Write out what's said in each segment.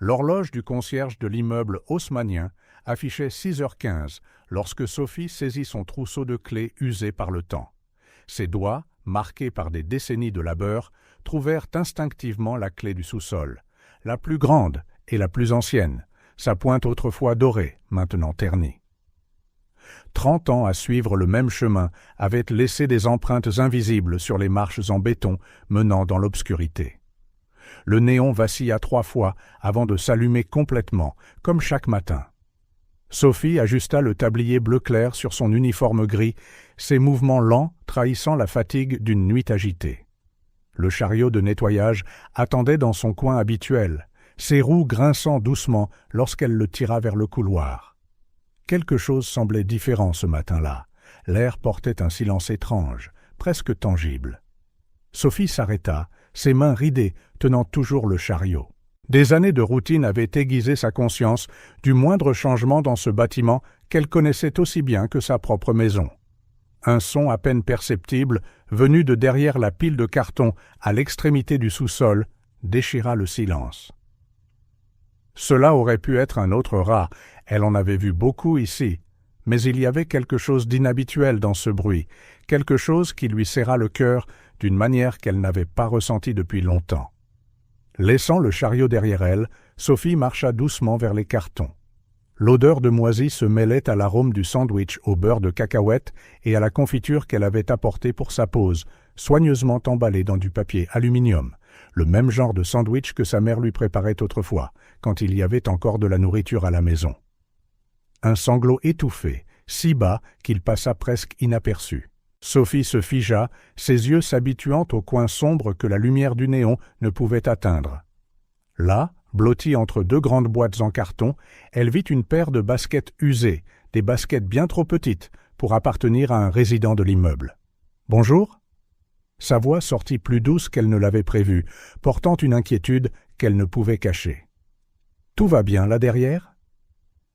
L'horloge du concierge de l'immeuble haussmannien affichait 6h15 lorsque Sophie saisit son trousseau de clés usé par le temps. Ses doigts, marqués par des décennies de labeur, trouvèrent instinctivement la clé du sous-sol, la plus grande et la plus ancienne, sa pointe autrefois dorée, maintenant ternie. 30 ans à suivre le même chemin avaient laissé des empreintes invisibles sur les marches en béton menant dans l'obscurité. Le néon vacilla 3 fois avant de s'allumer complètement, comme chaque matin. Sophie ajusta le tablier bleu clair sur son uniforme gris, ses mouvements lents trahissant la fatigue d'une nuit agitée. Le chariot de nettoyage attendait dans son coin habituel, ses roues grinçant doucement lorsqu'elle le tira vers le couloir. Quelque chose semblait différent ce matin-là. L'air portait un silence étrange, presque tangible. Sophie s'arrêta, ses mains ridées tenant toujours le chariot. Des années de routine avaient aiguisé sa conscience du moindre changement dans ce bâtiment qu'elle connaissait aussi bien que sa propre maison. Un son à peine perceptible, venu de derrière la pile de cartons à l'extrémité du sous-sol, déchira le silence. Cela aurait pu être un autre rat, elle en avait vu beaucoup ici, mais il y avait quelque chose d'inhabituel dans ce bruit, quelque chose qui lui serra le cœur d'une manière qu'elle n'avait pas ressentie depuis longtemps. Laissant le chariot derrière elle, Sophie marcha doucement vers les cartons. L'odeur de moisi se mêlait à l'arôme du sandwich au beurre de cacahuète et à la confiture qu'elle avait apportée pour sa pause, soigneusement emballée dans du papier aluminium, le même genre de sandwich que sa mère lui préparait autrefois, quand il y avait encore de la nourriture à la maison. Un sanglot étouffé, si bas qu'il passa presque inaperçu. Sophie se figea, ses yeux s'habituant au coin sombre que la lumière du néon ne pouvait atteindre. Là, blottie entre 2 grandes boîtes en carton, elle vit une paire de baskets usées, des baskets bien trop petites pour appartenir à un résident de l'immeuble. « Bonjour ?» Sa voix sortit plus douce qu'elle ne l'avait prévu, portant une inquiétude qu'elle ne pouvait cacher. « Tout va bien là derrière ?»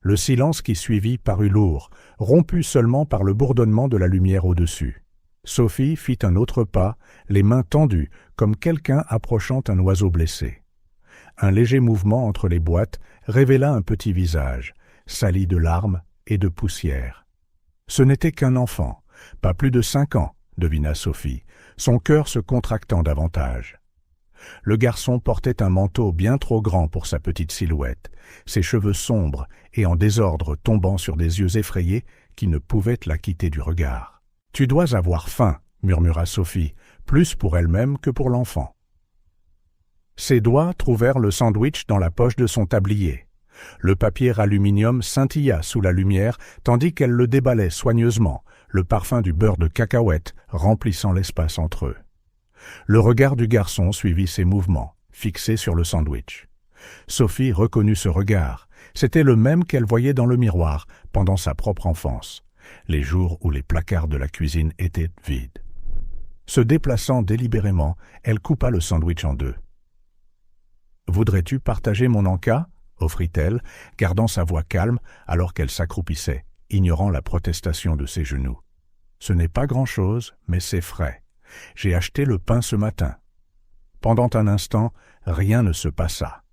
Le silence qui suivit parut lourd, rompu seulement par le bourdonnement de la lumière au-dessus. Sophie fit un autre pas, les mains tendues, comme quelqu'un approchant un oiseau blessé. Un léger mouvement entre les boîtes révéla un petit visage, sali de larmes et de poussière. Ce n'était qu'un enfant, pas plus de 5 ans, devina Sophie, son cœur se contractant davantage. Le garçon portait un manteau bien trop grand pour sa petite silhouette, ses cheveux sombres et en désordre tombant sur des yeux effrayés qui ne pouvaient la quitter du regard. « Tu dois avoir faim, » murmura Sophie, plus pour elle-même que pour l'enfant. Ses doigts trouvèrent le sandwich dans la poche de son tablier. Le papier aluminium scintilla sous la lumière tandis qu'elle le déballait soigneusement, le parfum du beurre de cacahuète remplissant l'espace entre eux. Le regard du garçon suivit ses mouvements, fixé sur le sandwich. Sophie reconnut ce regard. C'était le même qu'elle voyait dans le miroir pendant sa propre enfance, les jours où les placards de la cuisine étaient vides. Se déplaçant délibérément, elle coupa le sandwich en 2. « Voudrais-tu partager mon encas ?» offrit-elle, gardant sa voix calme alors qu'elle s'accroupissait, ignorant la protestation de ses genoux. « Ce n'est pas grand-chose, mais c'est frais. J'ai acheté le pain ce matin. » Pendant un instant, rien ne se passa.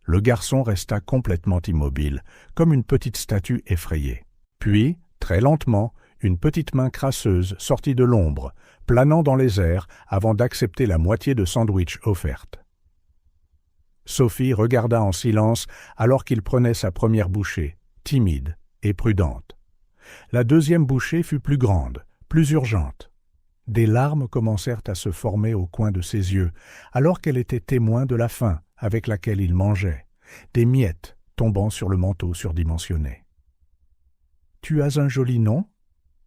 Le garçon resta complètement immobile, comme une petite statue effrayée. Puis, très lentement, une petite main crasseuse sortit de l'ombre, planant dans les airs avant d'accepter la moitié de sandwich offerte. Sophie regarda en silence alors qu'il prenait sa première bouchée, timide et prudente. La deuxième bouchée fut plus grande, plus urgente. Des larmes commencèrent à se former au coin de ses yeux, alors qu'elle était témoin de la faim avec laquelle il mangeait, des miettes tombant sur le manteau surdimensionné. « Tu as un joli nom ?»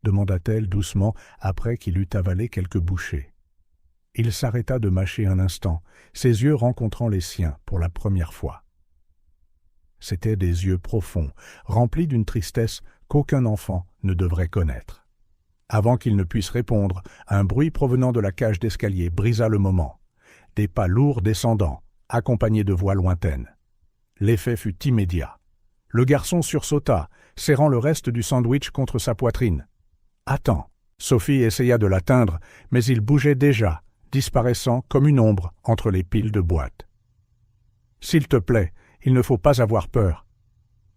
demanda-t-elle doucement après qu'il eut avalé quelques bouchées. Il s'arrêta de mâcher un instant, ses yeux rencontrant les siens pour la première fois. C'étaient des yeux profonds, remplis d'une tristesse qu'aucun enfant ne devrait connaître. Avant qu'il ne puisse répondre, un bruit provenant de la cage d'escalier brisa le moment. Des pas lourds descendant, accompagnés de voix lointaines. L'effet fut immédiat. Le garçon sursauta, serrant le reste du sandwich contre sa poitrine. « Attends !» Sophie essaya de l'atteindre, mais il bougeait déjà, disparaissant comme une ombre entre les piles de boîtes. « S'il te plaît, il ne faut pas avoir peur. »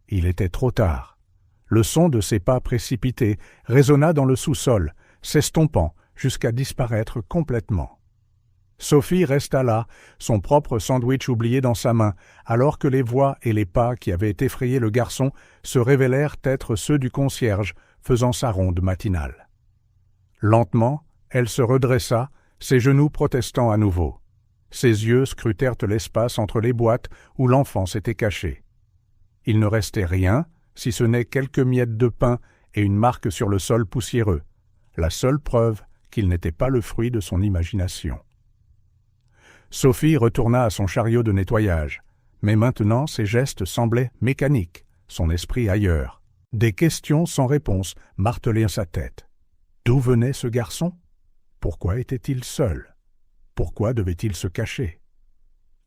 Il était trop tard. Le son de ses pas précipités résonna dans le sous-sol, s'estompant jusqu'à disparaître complètement. Sophie resta là, son propre sandwich oublié dans sa main, alors que les voix et les pas qui avaient effrayé le garçon se révélèrent être ceux du concierge faisant sa ronde matinale. Lentement, elle se redressa, ses genoux protestant à nouveau. Ses yeux scrutèrent l'espace entre les boîtes où l'enfant s'était caché. Il ne restait rien, si ce n'est quelques miettes de pain et une marque sur le sol poussiéreux, la seule preuve qu'il n'était pas le fruit de son imagination. Sophie retourna à son chariot de nettoyage, mais maintenant ses gestes semblaient mécaniques, son esprit ailleurs. Des questions sans réponse martelaient sa tête. D'où venait ce garçon? Pourquoi était-il seul? Pourquoi devait-il se cacher?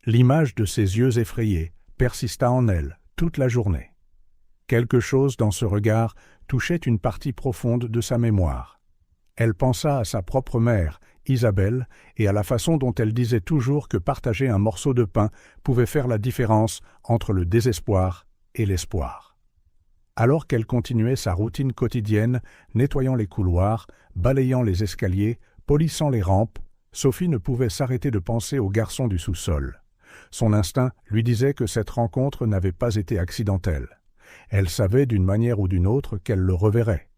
L'image de ses yeux effrayés persista en elle toute la journée. Quelque chose dans ce regard touchait une partie profonde de sa mémoire. Elle pensa à sa propre mère, Isabelle, et à la façon dont elle disait toujours que partager un morceau de pain pouvait faire la différence entre le désespoir et l'espoir. Alors qu'elle continuait sa routine quotidienne, nettoyant les couloirs, balayant les escaliers, polissant les rampes, Sophie ne pouvait s'arrêter de penser au garçon du sous-sol. Son instinct lui disait que cette rencontre n'avait pas été accidentelle. Elle savait d'une manière ou d'une autre qu'elle le reverrait.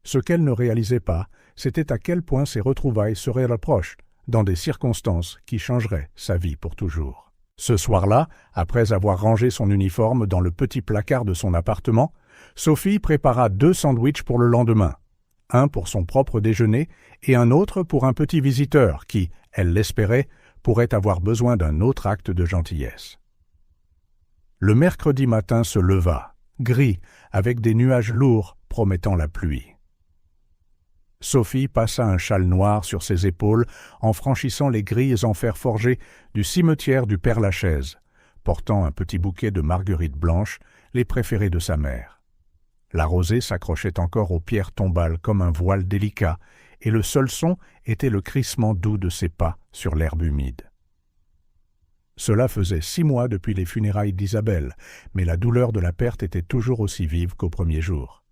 Ce qu'elle ne réalisait pas, c'était à quel point ces retrouvailles seraient proches, dans des circonstances qui changeraient sa vie pour toujours. Ce soir-là, après avoir rangé son uniforme dans le petit placard de son appartement, Sophie prépara 2 sandwichs pour le lendemain, un pour son propre déjeuner et un autre pour un petit visiteur qui, elle l'espérait, pourrait avoir besoin d'un autre acte de gentillesse. Le mercredi matin se leva, gris, avec des nuages lourds promettant la pluie. Sophie passa un châle noir sur ses épaules en franchissant les grilles en fer forgé du cimetière du Père-Lachaise, portant un petit bouquet de marguerites blanches, les préférées de sa mère. La rosée s'accrochait encore aux pierres tombales comme un voile délicat, et le seul son était le crissement doux de ses pas sur l'herbe humide. Cela faisait 6 mois depuis les funérailles d'Isabelle, mais la douleur de la perte était toujours aussi vive qu'au premier jour.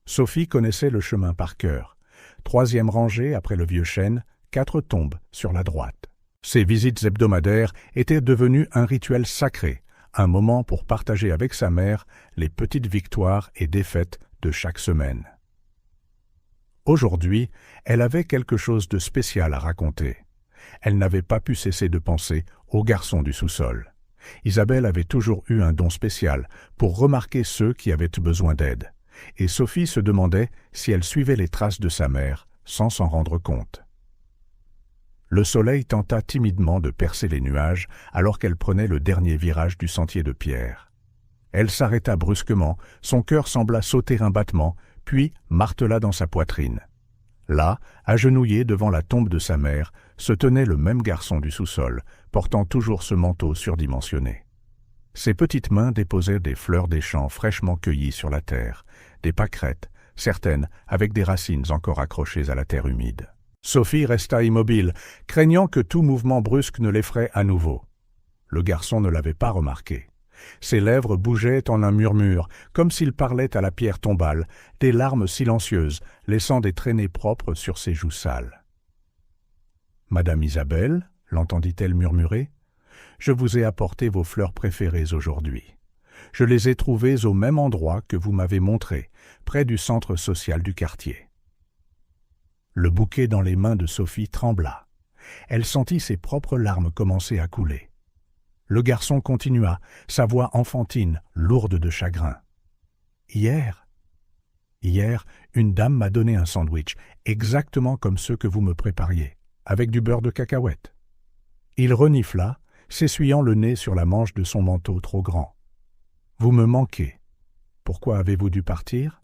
Sophie connaissait le chemin par cœur. 3e rangée après le vieux chêne, 4 tombes sur la droite. Ces visites hebdomadaires étaient devenues un rituel sacré, un moment pour partager avec sa mère les petites victoires et défaites de chaque semaine. Aujourd'hui, elle avait quelque chose de spécial à raconter. Elle n'avait pas pu cesser de penser au garçon du sous-sol. Isabelle avait toujours eu un don spécial pour remarquer ceux qui avaient besoin d'aide, et Sophie se demandait si elle suivait les traces de sa mère sans s'en rendre compte. Le soleil tenta timidement de percer les nuages alors qu'elle prenait le dernier virage du sentier de pierre. Elle s'arrêta brusquement, son cœur sembla sauter un battement, puis martela dans sa poitrine. Là, agenouillé devant la tombe de sa mère, se tenait le même garçon du sous-sol, portant toujours ce manteau surdimensionné. Ses petites mains déposaient des fleurs des champs fraîchement cueillies sur la terre, des pâquerettes, certaines avec des racines encore accrochées à la terre humide. Sophie resta immobile, craignant que tout mouvement brusque ne l'effraie à nouveau. Le garçon ne l'avait pas remarqué. Ses lèvres bougeaient en un murmure, comme s'il parlait à la pierre tombale, des larmes silencieuses, laissant des traînées propres sur ses joues sales. « Madame Isabelle, l'entendit-elle murmurer, je vous ai apporté vos fleurs préférées aujourd'hui. Je les ai trouvées au même endroit que vous m'avez montré, près du centre social du quartier. » Le bouquet dans les mains de Sophie trembla. Elle sentit ses propres larmes commencer à couler. Le garçon continua, sa voix enfantine, lourde de chagrin. « Hier, une dame m'a donné un sandwich, exactement comme ceux que vous me prépariez, avec du beurre de cacahuète. » Il renifla, s'essuyant le nez sur la manche de son manteau trop grand. « Vous me manquez. Pourquoi avez-vous dû partir ?»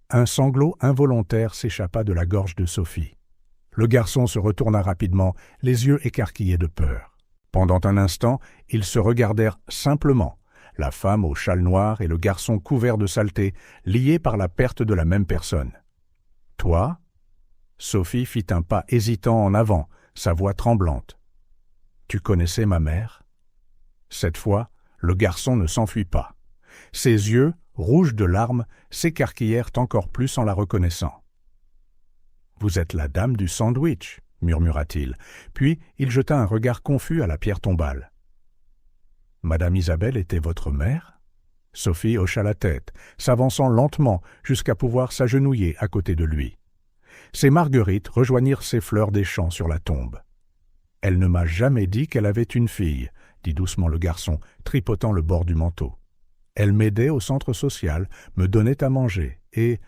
Un sanglot involontaire s'échappa de la gorge de Sophie. Le garçon se retourna rapidement, les yeux écarquillés de peur. Pendant un instant, ils se regardèrent simplement, la femme au châle noir et le garçon couvert de saleté, liés par la perte de la même personne. « Toi ?» Sophie fit un pas hésitant en avant, sa voix tremblante. « Tu connaissais ma mère ?» Cette fois, Le garçon ne s'enfuit pas. Ses yeux, rouges de larmes, s'écarquillèrent encore plus en la reconnaissant. « Vous êtes la dame du sandwich » murmura-t-il, puis il jeta un regard confus à la pierre tombale. « Madame Isabelle était votre mère » Sophie hocha la tête, s'avançant lentement jusqu'à pouvoir s'agenouiller à côté de lui. Ses marguerites rejoignirent ses fleurs des champs sur la tombe. « Elle ne m'a jamais dit qu'elle avait une fille » dit doucement le garçon, tripotant le bord du manteau. « Elle m'aidait au centre social, me donnait à manger, et,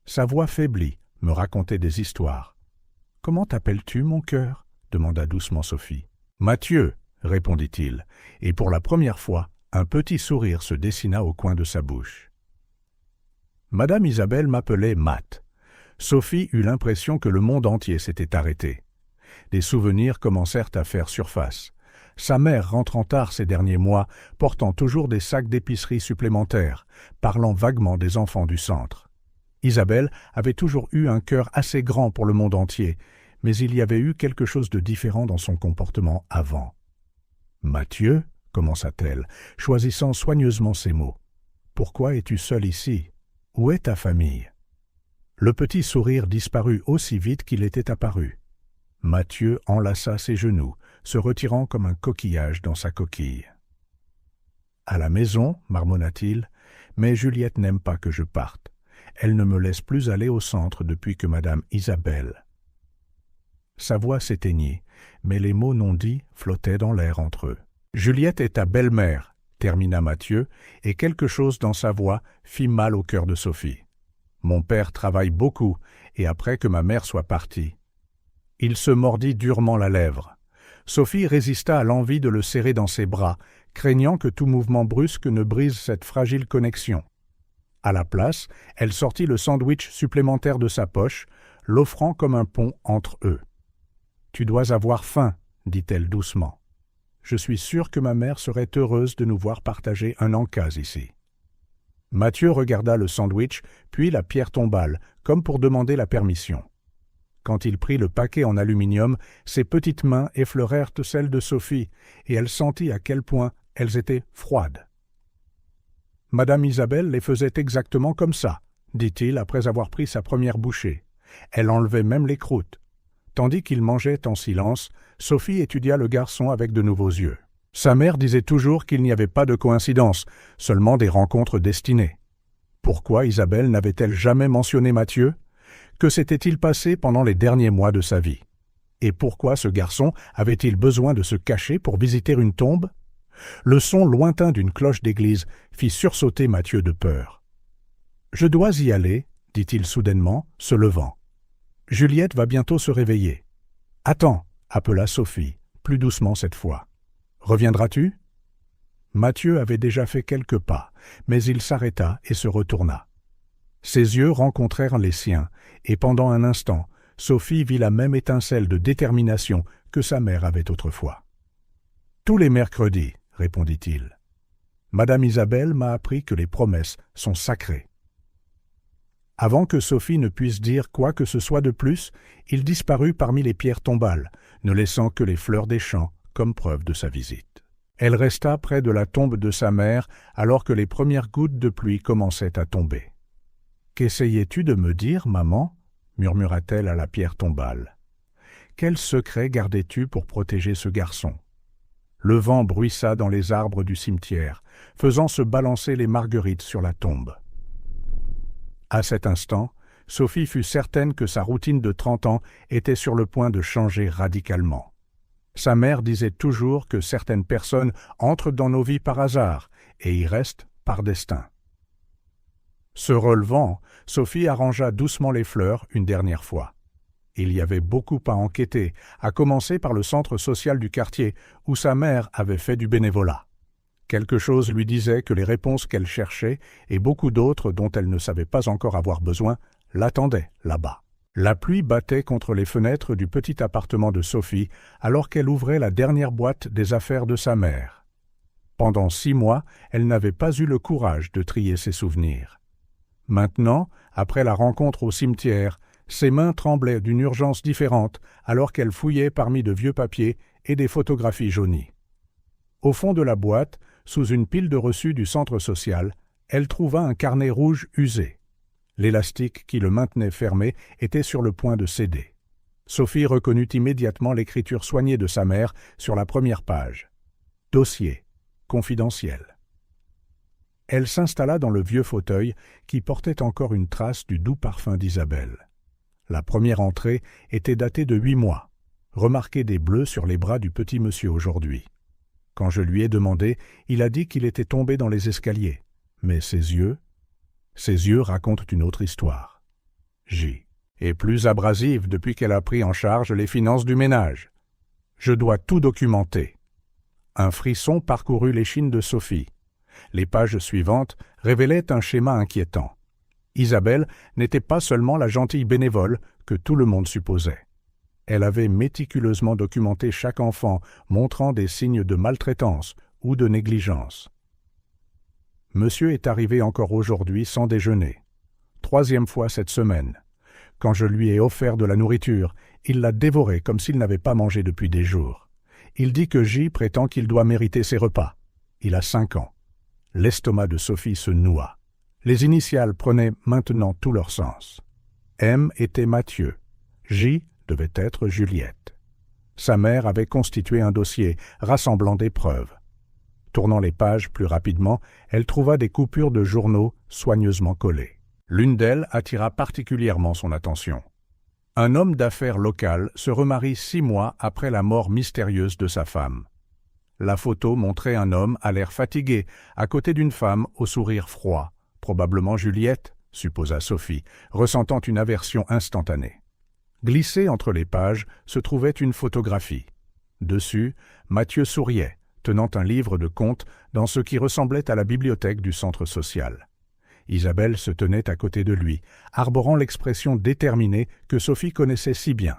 sa voix faiblit, me racontait des histoires. « Comment t'appelles-tu, mon cœur » demanda doucement Sophie. « Mathieu » répondit-il, et pour la première fois, un petit sourire se dessina au coin de sa bouche. Madame Isabelle m'appelait Matt. Sophie eut l'impression que le monde entier s'était arrêté. Des souvenirs commencèrent à faire surface. Sa mère rentrant tard ces derniers mois, portant toujours des sacs d'épicerie supplémentaires, parlant vaguement des enfants du centre. Isabelle avait toujours eu un cœur assez grand pour le monde entier, mais il y avait eu quelque chose de différent dans son comportement avant. « Mathieu » commença-t-elle, choisissant soigneusement ses mots. « Pourquoi es-tu seul ici? Où est ta famille ?» Le petit sourire disparut aussi vite qu'il était apparu. Mathieu enlaça ses genoux, se retirant comme un coquillage dans sa coquille. « À la maison, marmonna-t-il, mais Juliette n'aime pas que je parte. Elle ne me laisse plus aller au centre depuis que madame Isabelle. » Sa voix s'éteignit, mais les mots non dits flottaient dans l'air entre eux. « Juliette est ta belle-mère, » termina Mathieu, et quelque chose dans sa voix fit mal au cœur de Sophie. « Mon père travaille beaucoup, et après que ma mère soit partie. » Il se mordit durement la lèvre. Sophie résista à l'envie de le serrer dans ses bras, craignant que tout mouvement brusque ne brise cette fragile connexion. À la place, elle sortit le sandwich supplémentaire de sa poche, l'offrant comme un pont entre eux. « Tu dois avoir faim, » dit-elle doucement. « Je suis sûre que ma mère serait heureuse de nous voir partager un encas ici. » Mathieu regarda le sandwich, puis la pierre tombale, comme pour demander la permission. Quand il prit le paquet en aluminium, ses petites mains effleurèrent celles de Sophie, et elle sentit à quel point elles étaient froides. « Madame Isabelle les faisait exactement comme ça, » dit-il après avoir pris sa première bouchée. Elle enlevait même les croûtes. Tandis qu'il mangeait en silence, Sophie étudia le garçon avec de nouveaux yeux. Sa mère disait toujours qu'il n'y avait pas de coïncidence, seulement des rencontres destinées. Pourquoi Isabelle n'avait-elle jamais mentionné Mathieu? Que s'était-il passé pendant les derniers mois de sa vie? Et pourquoi ce garçon avait-il besoin de se cacher pour visiter une tombe? Le son lointain d'une cloche d'église fit sursauter Mathieu de peur. « Je dois y aller, » dit-il soudainement, se levant. « Juliette va bientôt se réveiller. »« Attends » appela Sophie, plus doucement cette fois. « Reviendras-tu » Mathieu avait déjà fait quelques pas, mais il s'arrêta et se retourna. Ses yeux rencontrèrent les siens, et pendant un instant, Sophie vit la même étincelle de détermination que sa mère avait autrefois. « Tous les mercredis, » répondit-il. « Madame Isabelle m'a appris que les promesses sont sacrées. » Avant que Sophie ne puisse dire quoi que ce soit de plus, il disparut parmi les pierres tombales, ne laissant que les fleurs des champs comme preuve de sa visite. Elle resta près de la tombe de sa mère alors que les premières gouttes de pluie commençaient à tomber. « Qu'essayais-tu de me dire, maman » murmura-t-elle à la pierre tombale. « Quel secret gardais-tu pour protéger ce garçon ?» Le vent bruissa dans les arbres du cimetière, faisant se balancer les marguerites sur la tombe. À cet instant, Sophie fut certaine que sa routine de 30 ans était sur le point de changer radicalement. Sa mère disait toujours que certaines personnes entrent dans nos vies par hasard et y restent par destin. Se relevant, Sophie arrangea doucement les fleurs une dernière fois. Il y avait beaucoup à enquêter, à commencer par le centre social du quartier où sa mère avait fait du bénévolat. Quelque chose lui disait que les réponses qu'elle cherchait et beaucoup d'autres dont elle ne savait pas encore avoir besoin l'attendaient là-bas. La pluie battait contre les fenêtres du petit appartement de Sophie alors qu'elle ouvrait la dernière boîte des affaires de sa mère. Pendant 6 mois, elle n'avait pas eu le courage de trier ses souvenirs. Maintenant, après la rencontre au cimetière, ses mains tremblaient d'une urgence différente alors qu'elle fouillait parmi de vieux papiers et des photographies jaunies. Au fond de la boîte, sous une pile de reçus du centre social, elle trouva un carnet rouge usé. L'élastique qui le maintenait fermé était sur le point de céder. Sophie reconnut immédiatement l'écriture soignée de sa mère sur la première page. Dossier. Confidentiel. Elle s'installa dans le vieux fauteuil qui portait encore une trace du doux parfum d'Isabelle. La première entrée était datée de 8 mois. Remarquez des bleus sur les bras du petit monsieur aujourd'hui. Quand je lui ai demandé, il a dit qu'il était tombé dans les escaliers. Mais ses yeux racontent une autre histoire. J. est plus abrasive depuis qu'elle a pris en charge les finances du ménage. Je dois tout documenter. Un frisson parcourut l'échine de Sophie. Les pages suivantes révélaient un schéma inquiétant. Isabelle n'était pas seulement la gentille bénévole que tout le monde supposait. Elle avait méticuleusement documenté chaque enfant montrant des signes de maltraitance ou de négligence. Monsieur est arrivé encore aujourd'hui sans déjeuner. 3e fois cette semaine. Quand je lui ai offert de la nourriture, il l'a dévorée comme s'il n'avait pas mangé depuis des jours. Il dit que J prétend qu'il doit mériter ses repas. Il a 5 ans. L'estomac de Sophie se noua. Les initiales prenaient maintenant tout leur sens. M était Mathieu. J devait être Juliette. Sa mère avait constitué un dossier rassemblant des preuves. Tournant les pages plus rapidement, elle trouva des coupures de journaux soigneusement collées. L'une d'elles attira particulièrement son attention. Un homme d'affaires local se remarie 6 mois après la mort mystérieuse de sa femme. La photo montrait un homme à l'air fatigué, à côté d'une femme au sourire froid, probablement Juliette, supposa Sophie, ressentant une aversion instantanée. Glissée entre les pages se trouvait une photographie. Dessus, Mathieu souriait, tenant un livre de contes dans ce qui ressemblait à la bibliothèque du centre social. Isabelle se tenait à côté de lui, arborant l'expression déterminée que Sophie connaissait si bien.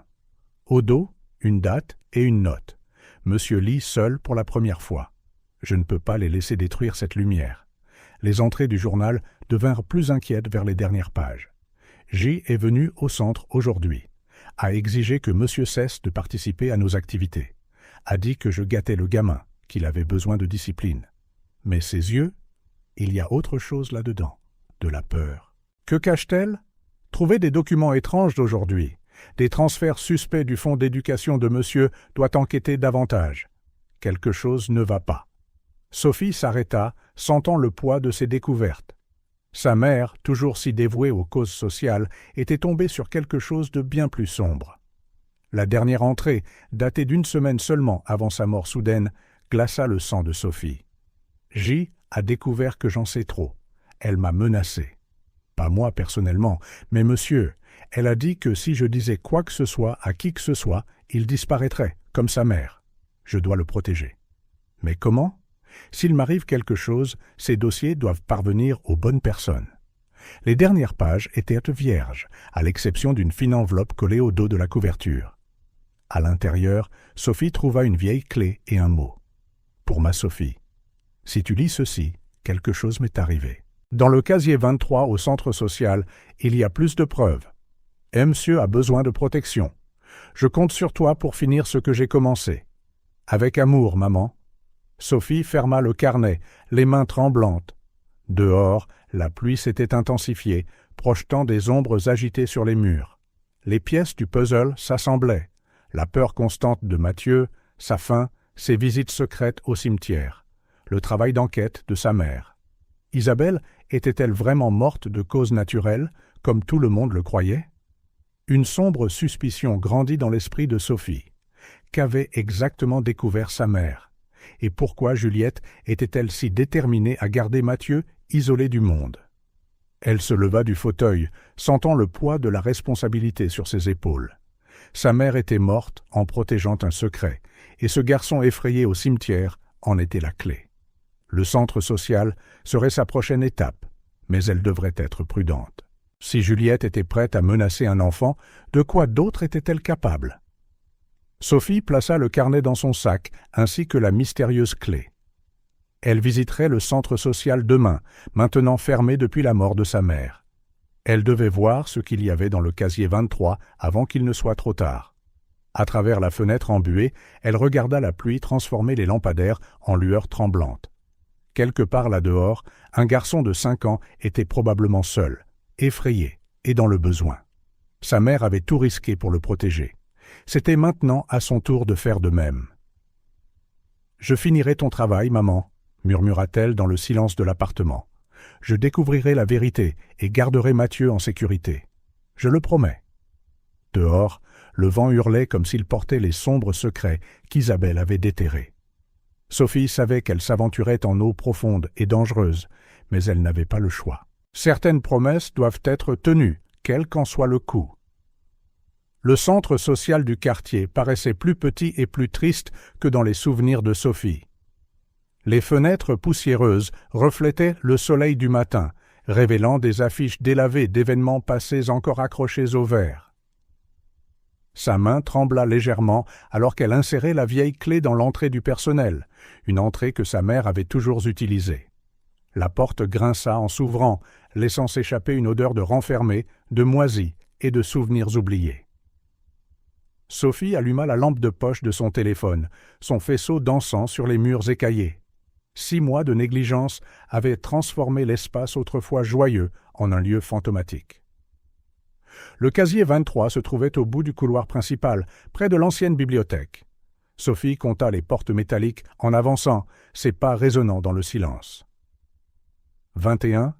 Au dos, une date et une note. Monsieur lit seul pour la première fois. Je ne peux pas les laisser détruire cette lumière. Les entrées du journal devinrent plus inquiètes vers les dernières pages. J est venu au centre aujourd'hui, a exigé que monsieur cesse de participer à nos activités, a dit que je gâtais le gamin, qu'il avait besoin de discipline. Mais ses yeux, il y a autre chose là-dedans, de la peur. Que cache-t-elle? Trouver des documents étranges d'aujourd'hui. Des transferts suspects du fonds d'éducation de monsieur doit enquêter davantage. Quelque chose ne va pas. Sophie s'arrêta, sentant le poids de ses découvertes. Sa mère, toujours si dévouée aux causes sociales, était tombée sur quelque chose de bien plus sombre. La dernière entrée, datée d'1 semaine seulement avant sa mort soudaine, glaça le sang de Sophie. J a découvert que j'en sais trop. Elle m'a menacé. Pas moi personnellement, mais monsieur. Elle a dit que si je disais quoi que ce soit à qui que ce soit, il disparaîtrait, comme sa mère. Je dois le protéger. Mais comment? S'il m'arrive quelque chose, ces dossiers doivent parvenir aux bonnes personnes. Les dernières pages étaient vierges, à l'exception d'une fine enveloppe collée au dos de la couverture. À l'intérieur, Sophie trouva une vieille clé et un mot. Pour ma Sophie. Si tu lis ceci, quelque chose m'est arrivé. Dans le casier 23 au centre social, il y a plus de preuves. Monsieur a besoin de protection. Je compte sur toi pour finir ce que j'ai commencé. Avec amour, maman. Sophie ferma le carnet, les mains tremblantes. Dehors, la pluie s'était intensifiée, projetant des ombres agitées sur les murs. Les pièces du puzzle s'assemblaient. La peur constante de Mathieu, sa faim, ses visites secrètes au cimetière. Le travail d'enquête de sa mère. Isabelle était-elle vraiment morte de cause naturelle, comme tout le monde le croyait? Une sombre suspicion grandit dans l'esprit de Sophie. Qu'avait exactement découvert sa mère? Et pourquoi Juliette était-elle si déterminée à garder Mathieu isolé du monde? Elle se leva du fauteuil, sentant le poids de la responsabilité sur ses épaules. Sa mère était morte en protégeant un secret, et ce garçon effrayé au cimetière en était la clé. Le centre social serait sa prochaine étape, mais elle devrait être prudente. Si Juliette était prête à menacer un enfant, de quoi d'autre était-elle capable? Sophie plaça le carnet dans son sac, ainsi que la mystérieuse clé. Elle visiterait le centre social demain, maintenant fermé depuis la mort de sa mère. Elle devait voir ce qu'il y avait dans le casier 23 avant qu'il ne soit trop tard. À travers la fenêtre embuée, elle regarda la pluie transformer les lampadaires en lueurs tremblantes. Quelque part là-dehors, un garçon de 5 ans était probablement seul, effrayé et dans le besoin. Sa mère avait tout risqué pour le protéger. C'était maintenant à son tour de faire de même. « Je finirai ton travail, maman », murmura-t-elle dans le silence de l'appartement. « Je découvrirai la vérité et garderai Mathieu en sécurité. Je le promets. » Dehors, le vent hurlait comme s'il portait les sombres secrets qu'Isabelle avait déterrés. Sophie savait qu'elle s'aventurait en eaux profondes et dangereuses, mais elle n'avait pas le choix. Certaines promesses doivent être tenues, quel qu'en soit le coût. Le centre social du quartier paraissait plus petit et plus triste que dans les souvenirs de Sophie. Les fenêtres poussiéreuses reflétaient le soleil du matin, révélant des affiches délavées d'événements passés encore accrochés au verre. Sa main trembla légèrement alors qu'elle insérait la vieille clé dans l'entrée du personnel, une entrée que sa mère avait toujours utilisée. La porte grinça en s'ouvrant, laissant s'échapper une odeur de renfermé, de moisi et de souvenirs oubliés. Sophie alluma la lampe de poche de son téléphone, son faisceau dansant sur les murs écaillés. 6 mois de négligence avaient transformé l'espace autrefois joyeux en un lieu fantomatique. Le casier 23 se trouvait au bout du couloir principal, près de l'ancienne bibliothèque. Sophie compta les portes métalliques en avançant, ses pas résonnant dans le silence. 21,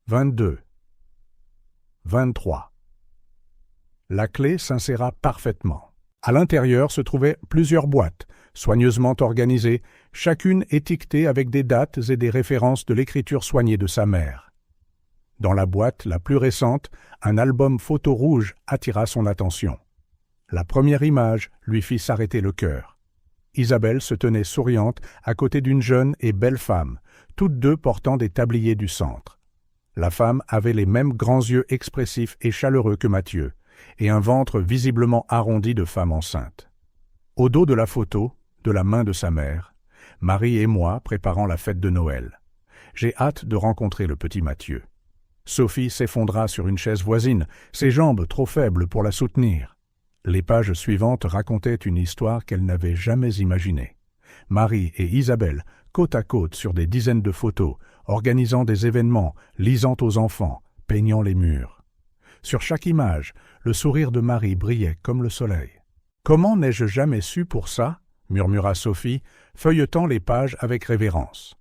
22, 23. La clé s'inséra parfaitement. À l'intérieur se trouvaient plusieurs boîtes, soigneusement organisées, chacune étiquetée avec des dates et des références de l'écriture soignée de sa mère. Dans la boîte la plus récente, un album photo rouge attira son attention. La première image lui fit s'arrêter le cœur. Isabelle se tenait souriante à côté d'une jeune et belle femme, toutes deux portant des tabliers du centre. La femme avait les mêmes grands yeux expressifs et chaleureux que Mathieu, et un ventre visiblement arrondi de femme enceinte. Au dos de la photo, de la main de sa mère, Marie et moi préparant la fête de Noël. J'ai hâte de rencontrer le petit Mathieu. Sophie s'effondra sur une chaise voisine, ses jambes trop faibles pour la soutenir. Les pages suivantes racontaient une histoire qu'elle n'avait jamais imaginée. Marie et Isabelle, côte à côte sur des dizaines de photos, organisant des événements, lisant aux enfants, peignant les murs. Sur chaque image, le sourire de Marie brillait comme le soleil. « Comment n'ai-je jamais su pour ça ?» murmura Sophie, feuilletant les pages avec révérence.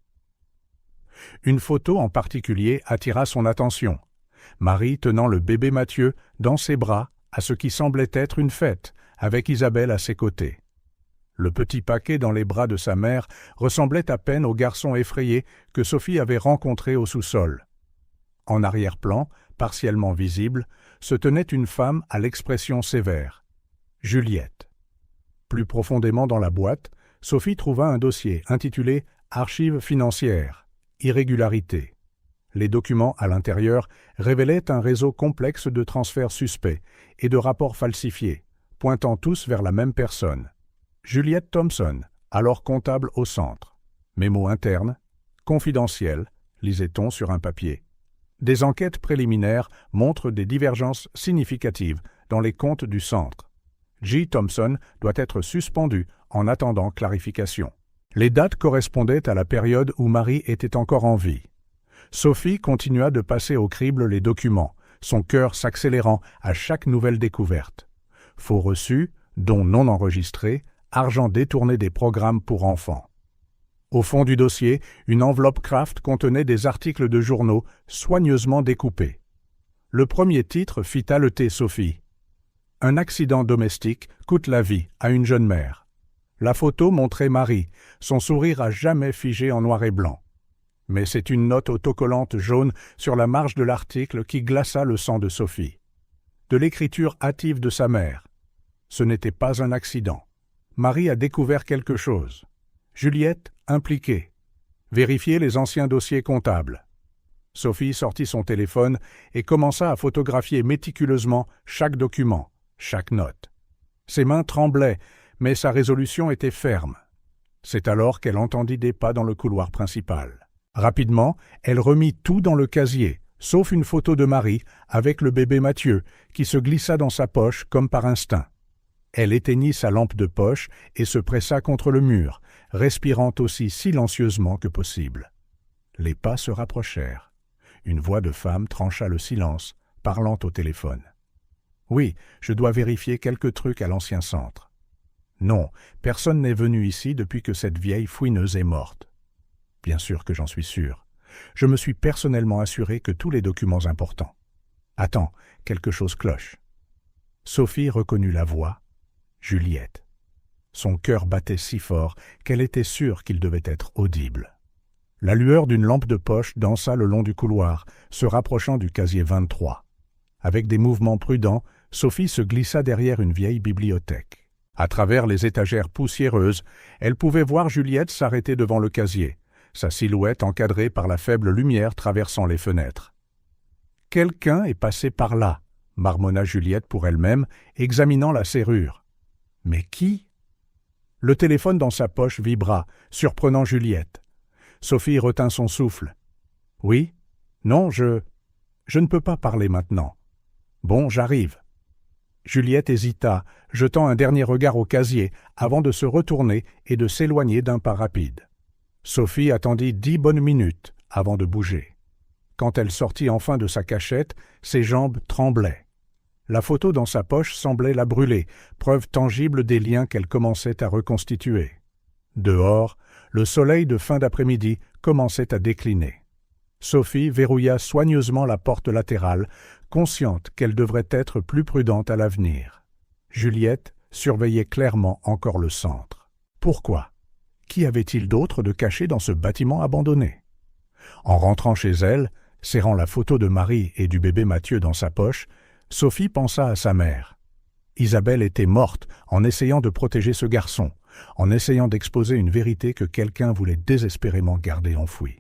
Une photo en particulier attira son attention. Marie tenant le bébé Mathieu dans ses bras à ce qui semblait être une fête, avec Isabelle à ses côtés. Le petit paquet dans les bras de sa mère ressemblait à peine au garçon effrayé que Sophie avait rencontré au sous-sol. En arrière-plan, partiellement visible, se tenait une femme à l'expression sévère, Juliette. Plus profondément dans la boîte, Sophie trouva un dossier intitulé « Archives financières ». Irrégularité. Les documents à l'intérieur révélaient un réseau complexe de transferts suspects et de rapports falsifiés, pointant tous vers la même personne. Juliette Thompson, alors comptable au centre. Mémo interne, confidentiel, lisait-on sur un papier. Des enquêtes préliminaires montrent des divergences significatives dans les comptes du centre. J. Thompson doit être suspendu en attendant clarification. Les dates correspondaient à la période où Marie était encore en vie. Sophie continua de passer au crible les documents, son cœur s'accélérant à chaque nouvelle découverte. Faux reçus, dons non enregistrés, argent détourné des programmes pour enfants. Au fond du dossier, une enveloppe Kraft contenait des articles de journaux soigneusement découpés. Le premier titre fit haleter Sophie. « Un accident domestique coûte la vie à une jeune mère ». La photo montrait Marie, son sourire à jamais figé en noir et blanc. Mais c'est une note autocollante jaune sur la marge de l'article qui glaça le sang de Sophie. De l'écriture hâtive de sa mère. Ce n'était pas un accident. Marie a découvert quelque chose. Juliette impliquée. Vérifier les anciens dossiers comptables. Sophie sortit son téléphone et commença à photographier méticuleusement chaque document, chaque note. Ses mains tremblaient, mais sa résolution était ferme. C'est alors qu'elle entendit des pas dans le couloir principal. Rapidement, elle remit tout dans le casier, sauf une photo de Marie avec le bébé Mathieu, qui se glissa dans sa poche comme par instinct. Elle éteignit sa lampe de poche et se pressa contre le mur, respirant aussi silencieusement que possible. Les pas se rapprochèrent. Une voix de femme trancha le silence, parlant au téléphone. « Oui, je dois vérifier quelques trucs à l'ancien centre. »« Non, personne n'est venu ici depuis que cette vieille fouineuse est morte. »« Bien sûr que j'en suis sûr. Je me suis personnellement assuré que tous les documents importants. »« Attends, quelque chose cloche. » Sophie reconnut la voix. Juliette. Son cœur battait si fort qu'elle était sûre qu'il devait être audible. La lueur d'une lampe de poche dansa le long du couloir, se rapprochant du casier 23. Avec des mouvements prudents, Sophie se glissa derrière une vieille bibliothèque. À travers les étagères poussiéreuses, elle pouvait voir Juliette s'arrêter devant le casier, sa silhouette encadrée par la faible lumière traversant les fenêtres. « Quelqu'un est passé par là », marmonna Juliette pour elle-même, examinant la serrure. « Mais qui ?» Le téléphone dans sa poche vibra, surprenant Juliette. Sophie retint son souffle. « Oui ? Non, je ne peux pas parler maintenant. Bon, j'arrive. » Juliette hésita, jetant un dernier regard au casier, avant de se retourner et de s'éloigner d'un pas rapide. Sophie attendit 10 bonnes minutes avant de bouger. Quand elle sortit enfin de sa cachette, ses jambes tremblaient. La photo dans sa poche semblait la brûler, preuve tangible des liens qu'elle commençait à reconstituer. Dehors, le soleil de fin d'après-midi commençait à décliner. Sophie verrouilla soigneusement la porte latérale, consciente qu'elle devrait être plus prudente à l'avenir. Juliette surveillait clairement encore le centre. Pourquoi ? Qu'y avait-il d'autre de caché dans ce bâtiment abandonné ? En rentrant chez elle, serrant la photo de Marie et du bébé Mathieu dans sa poche, Sophie pensa à sa mère. Isabelle était morte en essayant de protéger ce garçon, en essayant d'exposer une vérité que quelqu'un voulait désespérément garder enfouie.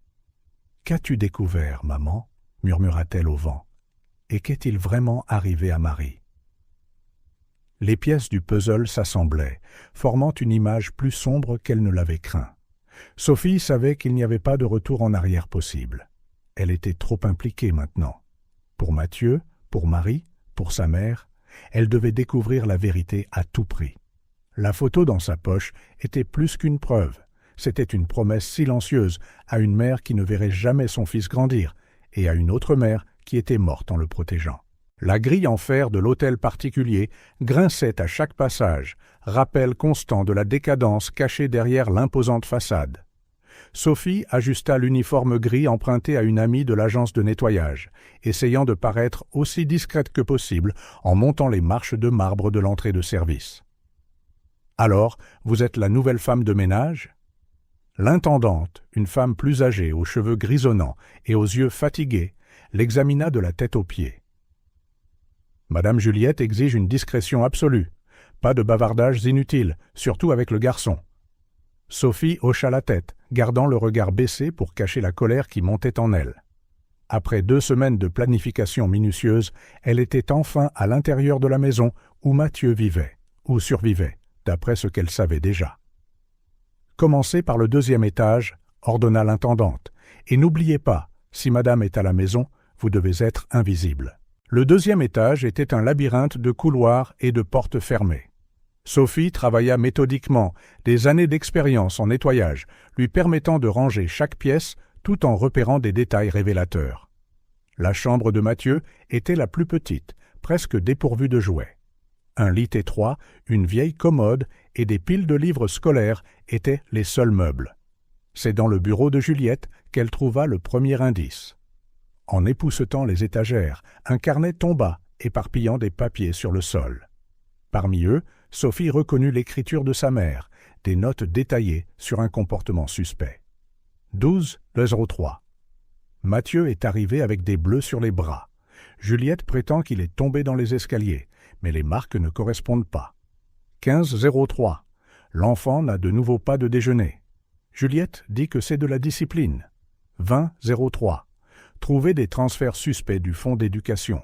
« Qu'as-tu découvert, maman ?» murmura-t-elle au vent. « Et qu'est-il vraiment arrivé à Marie ?» Les pièces du puzzle s'assemblaient, formant une image plus sombre qu'elle ne l'avait craint. Sophie savait qu'il n'y avait pas de retour en arrière possible. Elle était trop impliquée maintenant. Pour Mathieu, pour Marie, pour sa mère, elle devait découvrir la vérité à tout prix. La photo dans sa poche était plus qu'une preuve. C'était une promesse silencieuse à une mère qui ne verrait jamais son fils grandir et à une autre mère qui était morte en le protégeant. La grille en fer de l'hôtel particulier grinçait à chaque passage, rappel constant de la décadence cachée derrière l'imposante façade. Sophie ajusta l'uniforme gris emprunté à une amie de l'agence de nettoyage, essayant de paraître aussi discrète que possible en montant les marches de marbre de l'entrée de service. « Alors, vous êtes la nouvelle femme de ménage ?» L'intendante, une femme plus âgée, aux cheveux grisonnants et aux yeux fatigués, l'examina de la tête aux pieds. « Madame Juliette exige une discrétion absolue. Pas de bavardages inutiles, surtout avec le garçon. » Sophie hocha la tête, gardant le regard baissé pour cacher la colère qui montait en elle. Après 2 semaines de planification minutieuse, elle était enfin à l'intérieur de la maison où Mathieu vivait, ou survivait, d'après ce qu'elle savait déjà. « Commencez par le 2e étage, » ordonna l'intendante, « et n'oubliez pas, si madame est à la maison, vous devez être invisible. » Le 2e étage était un labyrinthe de couloirs et de portes fermées. Sophie travailla méthodiquement, des années d'expérience en nettoyage, lui permettant de ranger chaque pièce tout en repérant des détails révélateurs. La chambre de Mathieu était la plus petite, presque dépourvue de jouets. Un lit étroit, une vieille commode et des piles de livres scolaires étaient les seuls meubles. C'est dans le bureau de Juliette qu'elle trouva le premier indice. En époussetant les étagères, un carnet tomba, éparpillant des papiers sur le sol. Parmi eux, Sophie reconnut l'écriture de sa mère, des notes détaillées sur un comportement suspect. 12-03. Mathieu est arrivé avec des bleus sur les bras. Juliette prétend qu'il est tombé dans les escaliers, mais les marques ne correspondent pas. 15-03. L'enfant n'a de nouveau pas de déjeuner. Juliette dit que c'est de la discipline. 20-03. Trouver des transferts suspects du fonds d'éducation.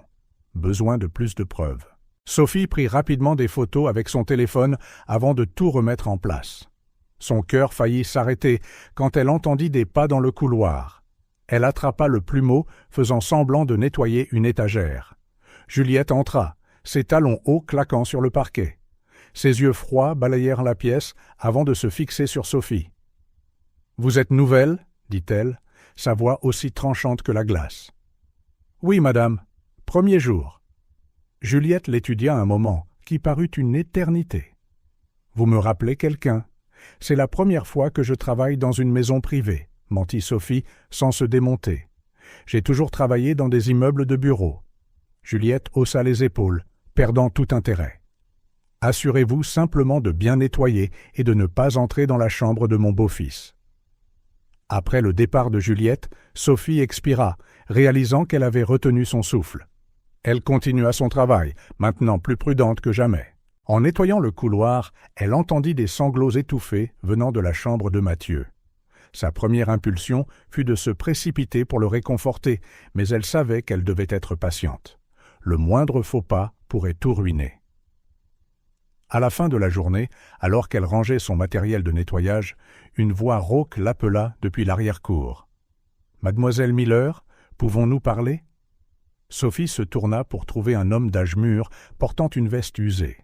Besoin de plus de preuves. Sophie prit rapidement des photos avec son téléphone avant de tout remettre en place. Son cœur faillit s'arrêter quand elle entendit des pas dans le couloir. Elle attrapa le plumeau, faisant semblant de nettoyer une étagère. Juliette entra, ses talons hauts claquant sur le parquet. Ses yeux froids balayèrent la pièce avant de se fixer sur Sophie. « Vous êtes nouvelle ?» dit-elle, sa voix aussi tranchante que la glace. « Oui, madame. Premier jour. » Juliette l'étudia un moment, qui parut une éternité. « Vous me rappelez quelqu'un. C'est la première fois que je travaille dans une maison privée, » mentit Sophie sans se démonter. « J'ai toujours travaillé dans des immeubles de bureaux. » Juliette haussa les épaules, perdant tout intérêt. « Assurez-vous simplement de bien nettoyer et de ne pas entrer dans la chambre de mon beau-fils. » Après le départ de Juliette, Sophie expira, réalisant qu'elle avait retenu son souffle. Elle continua son travail, maintenant plus prudente que jamais. En nettoyant le couloir, elle entendit des sanglots étouffés venant de la chambre de Mathieu. Sa première impulsion fut de se précipiter pour le réconforter, mais elle savait qu'elle devait être patiente. Le moindre faux pas pourrait tout ruiner. À la fin de la journée, alors qu'elle rangeait son matériel de nettoyage, une voix rauque l'appela depuis l'arrière-cour. « Mademoiselle Miller, pouvons-nous parler ?» Sophie se tourna pour trouver un homme d'âge mûr portant une veste usée.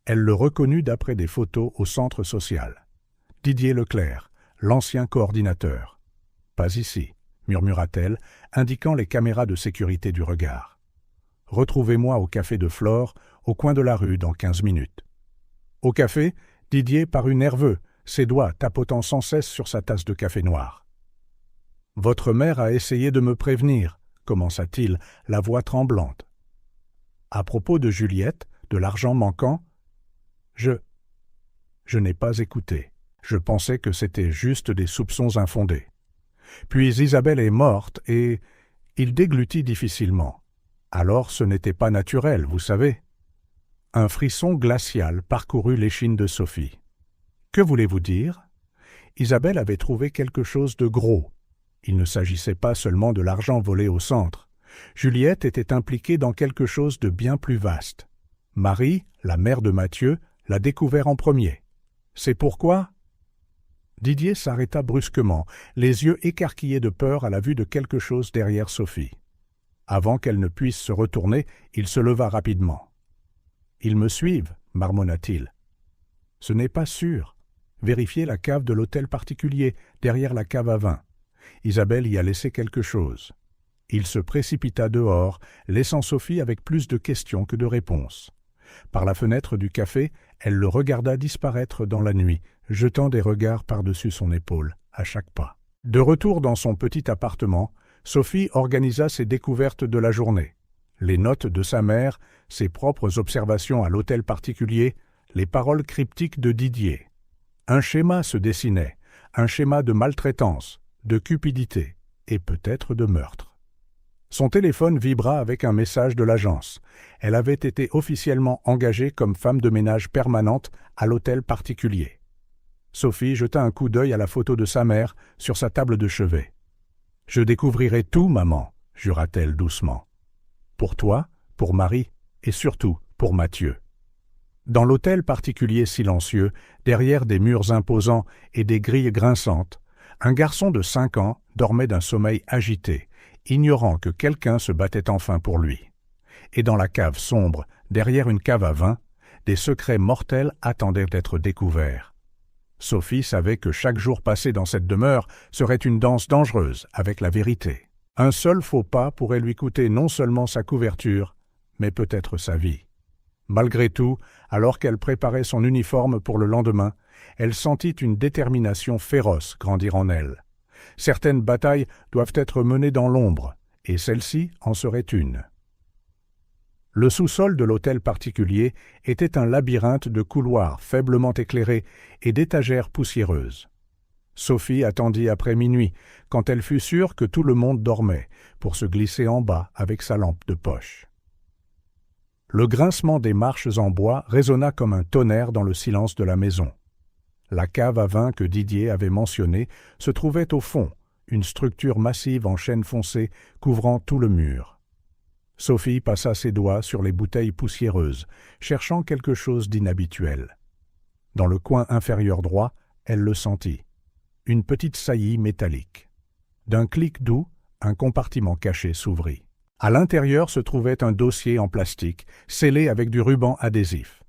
Elle le reconnut d'après des photos au centre social. Didier Leclerc, l'ancien coordinateur. « Pas ici », murmura-t-elle, indiquant les caméras de sécurité du regard. « Retrouvez-moi au café de Flore, au coin de la rue, dans 15 minutes. » Au café, Didier parut nerveux, ses doigts tapotant sans cesse sur sa tasse de café noir. « Votre mère a essayé de me prévenir, » commença-t-il, la voix tremblante. « À propos de Juliette, de l'argent manquant, je n'ai pas écouté. Je pensais que c'était juste des soupçons infondés. Puis Isabelle est morte et... » Il déglutit difficilement. « Alors ce n'était pas naturel, vous savez. » Un frisson glacial parcourut l'échine de Sophie. « Que voulez-vous dire ?» Isabelle avait trouvé quelque chose de gros. Il ne s'agissait pas seulement de l'argent volé au centre. Juliette était impliquée dans quelque chose de bien plus vaste. Marie, la mère de Mathieu, l'a découvert en premier. C'est pourquoi... Didier s'arrêta brusquement, les yeux écarquillés de peur à la vue de quelque chose derrière Sophie. Avant qu'elle ne puisse se retourner, il se leva rapidement. « Ils me suivent, marmonna-t-il. »« Ce n'est pas sûr. Vérifiez la cave de l'hôtel particulier, derrière la cave à vin. Isabelle y a laissé quelque chose. » Il se précipita dehors, laissant Sophie avec plus de questions que de réponses. Par la fenêtre du café, elle le regarda disparaître dans la nuit, jetant des regards par-dessus son épaule, à chaque pas. De retour dans son petit appartement, Sophie organisa ses découvertes de la journée. Les notes de sa mère, ses propres observations à l'hôtel particulier, les paroles cryptiques de Didier. Un schéma se dessinait, un schéma de maltraitance, de cupidité et peut-être de meurtre. Son téléphone vibra avec un message de l'agence. Elle avait été officiellement engagée comme femme de ménage permanente à l'hôtel particulier. Sophie jeta un coup d'œil à la photo de sa mère sur sa table de chevet. « Je découvrirai tout, maman, » jura-t-elle doucement. « Pour toi, pour Marie et surtout pour Mathieu. » Dans l'hôtel particulier silencieux, derrière des murs imposants et des grilles grinçantes, un garçon de 5 ans dormait d'un sommeil agité, ignorant que quelqu'un se battait enfin pour lui. Et dans la cave sombre, derrière une cave à vin, des secrets mortels attendaient d'être découverts. Sophie savait que chaque jour passé dans cette demeure serait une danse dangereuse avec la vérité. Un seul faux pas pourrait lui coûter non seulement sa couverture, mais peut-être sa vie. Malgré tout, alors qu'elle préparait son uniforme pour le lendemain, elle sentit une détermination féroce grandir en elle. Certaines batailles doivent être menées dans l'ombre, et celle-ci en serait une. Le sous-sol de l'hôtel particulier était un labyrinthe de couloirs faiblement éclairés et d'étagères poussiéreuses. Sophie attendit après minuit, quand elle fut sûre que tout le monde dormait, pour se glisser en bas avec sa lampe de poche. Le grincement des marches en bois résonna comme un tonnerre dans le silence de la maison. La cave à vin que Didier avait mentionnée se trouvait au fond, une structure massive en chêne foncé couvrant tout le mur. Sophie passa ses doigts sur les bouteilles poussiéreuses, cherchant quelque chose d'inhabituel. Dans le coin inférieur droit, elle le sentit. Une petite saillie métallique. D'un clic doux, un compartiment caché s'ouvrit. À l'intérieur se trouvait un dossier en plastique, scellé avec du ruban adhésif.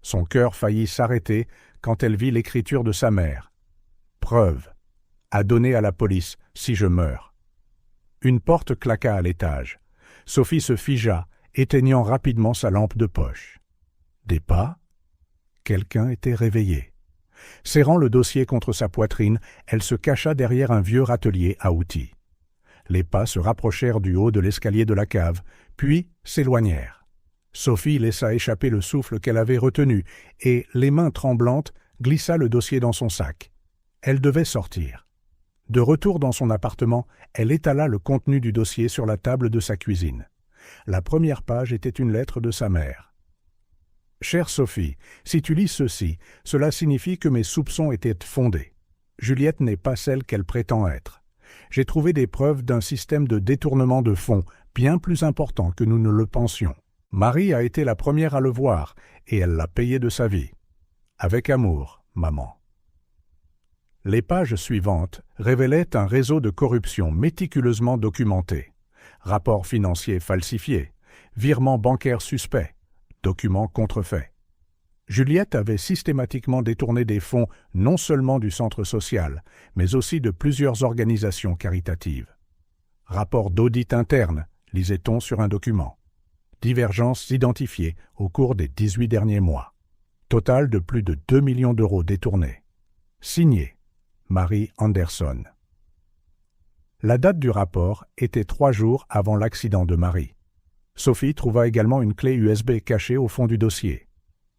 Son cœur faillit s'arrêter quand elle vit l'écriture de sa mère. « Preuve. À donner à la police si je meurs. » Une porte claqua à l'étage. Sophie se figea, éteignant rapidement sa lampe de poche. Des pas. Quelqu'un était réveillé. Serrant le dossier contre sa poitrine, elle se cacha derrière un vieux râtelier à outils. Les pas se rapprochèrent du haut de l'escalier de la cave, puis s'éloignèrent. Sophie laissa échapper le souffle qu'elle avait retenu et, les mains tremblantes, glissa le dossier dans son sac. Elle devait sortir. De retour dans son appartement, elle étala le contenu du dossier sur la table de sa cuisine. La première page était une lettre de sa mère. « Chère Sophie, si tu lis ceci, cela signifie que mes soupçons étaient fondés. Juliette n'est pas celle qu'elle prétend être. J'ai trouvé des preuves d'un système de détournement de fonds bien plus important que nous ne le pensions. Marie a été la première à le voir, et elle l'a payé de sa vie. Avec amour, maman. » Les pages suivantes révélaient un réseau de corruption méticuleusement documenté. Rapports financiers falsifiés, virements bancaires suspects, documents contrefaits. Juliette avait systématiquement détourné des fonds non seulement du centre social, mais aussi de plusieurs organisations caritatives. Rapport d'audit interne, lisait-on sur un document. Divergences identifiées au cours des 18 derniers mois. Total de plus de 2 millions d'euros détournés. Signé Marie Anderson. La date du rapport était 3 jours avant l'accident de Marie. Sophie trouva également une clé USB cachée au fond du dossier.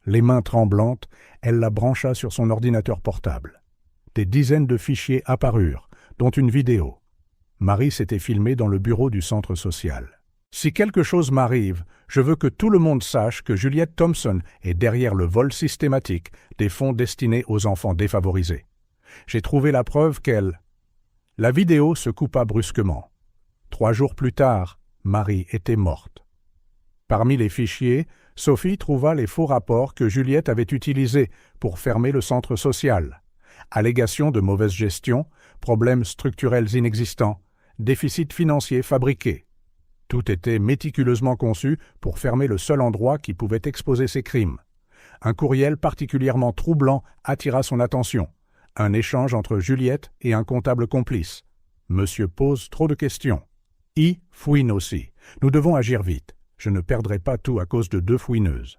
Les mains tremblantes, elle la brancha sur son ordinateur portable. Des dizaines de fichiers apparurent, dont une vidéo. Marie s'était filmée dans le bureau du centre social. « Si quelque chose m'arrive, je veux que tout le monde sache que Juliette Thompson est derrière le vol systématique des fonds destinés aux enfants défavorisés. J'ai trouvé la preuve qu'elle... » La vidéo se coupa brusquement. 3 jours plus tard, Marie était morte. Parmi les fichiers, Sophie trouva les faux rapports que Juliette avait utilisés pour fermer le centre social. Allégations de mauvaise gestion, problèmes structurels inexistants, déficits financiers fabriqués. Tout était méticuleusement conçu pour fermer le seul endroit qui pouvait exposer ses crimes. Un courriel particulièrement troublant attira son attention. Un échange entre Juliette et un comptable complice. Monsieur pose trop de questions. I fouine aussi. Nous devons agir vite. Je ne perdrai pas tout à cause de 2 fouineuses.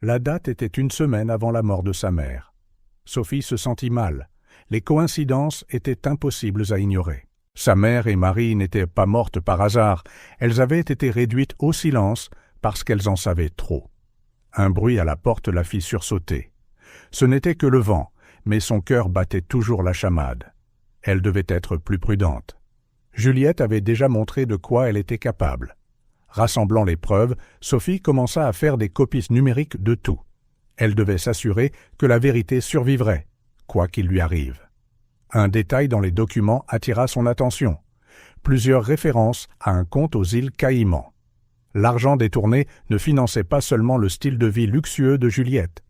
La date était 1 semaine avant la mort de sa mère. Sophie se sentit mal. Les coïncidences étaient impossibles à ignorer. Sa mère et Marie n'étaient pas mortes par hasard. Elles avaient été réduites au silence parce qu'elles en savaient trop. Un bruit à la porte la fit sursauter. Ce n'était que le vent, mais son cœur battait toujours la chamade. Elle devait être plus prudente. Juliette avait déjà montré de quoi elle était capable. Rassemblant les preuves, Sophie commença à faire des copies numériques de tout. Elle devait s'assurer que la vérité survivrait, quoi qu'il lui arrive. Un détail dans les documents attira son attention. Plusieurs références à un compte aux îles Caïmans. L'argent détourné ne finançait pas seulement le style de vie luxueux de Juliette.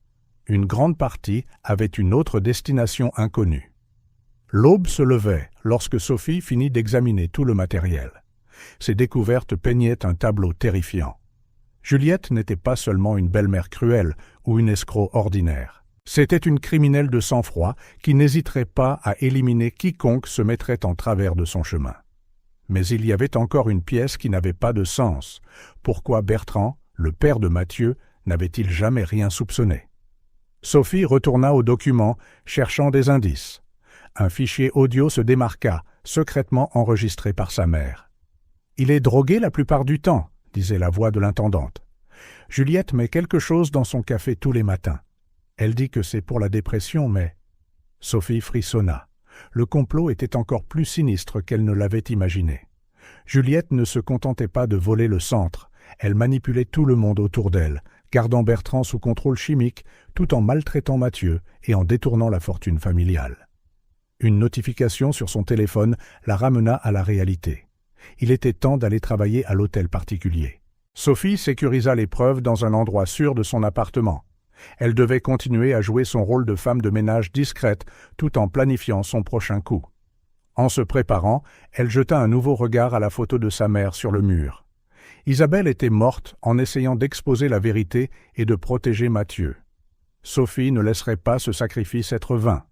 Une grande partie avait une autre destination inconnue. L'aube se levait lorsque Sophie finit d'examiner tout le matériel. Ces découvertes peignaient un tableau terrifiant. Juliette n'était pas seulement une belle-mère cruelle ou une escroc ordinaire. C'était une criminelle de sang-froid qui n'hésiterait pas à éliminer quiconque se mettrait en travers de son chemin. Mais il y avait encore une pièce qui n'avait pas de sens. Pourquoi Bertrand, le père de Mathieu, n'avait-il jamais rien soupçonné? Sophie retourna au document, cherchant des indices. Un fichier audio se démarqua, secrètement enregistré par sa mère. « Il est drogué la plupart du temps », disait la voix de l'intendante. « Juliette met quelque chose dans son café tous les matins. Elle dit que c'est pour la dépression, mais... » Sophie frissonna. Le complot était encore plus sinistre qu'elle ne l'avait imaginé. Juliette ne se contentait pas de voler le centre. Elle manipulait tout le monde autour d'elle, gardant Bertrand sous contrôle chimique, tout en maltraitant Mathieu et en détournant la fortune familiale. Une notification sur son téléphone la ramena à la réalité. Il était temps d'aller travailler à l'hôtel particulier. Sophie sécurisa les preuves dans un endroit sûr de son appartement. Elle devait continuer à jouer son rôle de femme de ménage discrète tout en planifiant son prochain coup. En se préparant, elle jeta un nouveau regard à la photo de sa mère sur le mur. Isabelle était morte en essayant d'exposer la vérité et de protéger Mathieu. Sophie ne laisserait pas ce sacrifice être vain.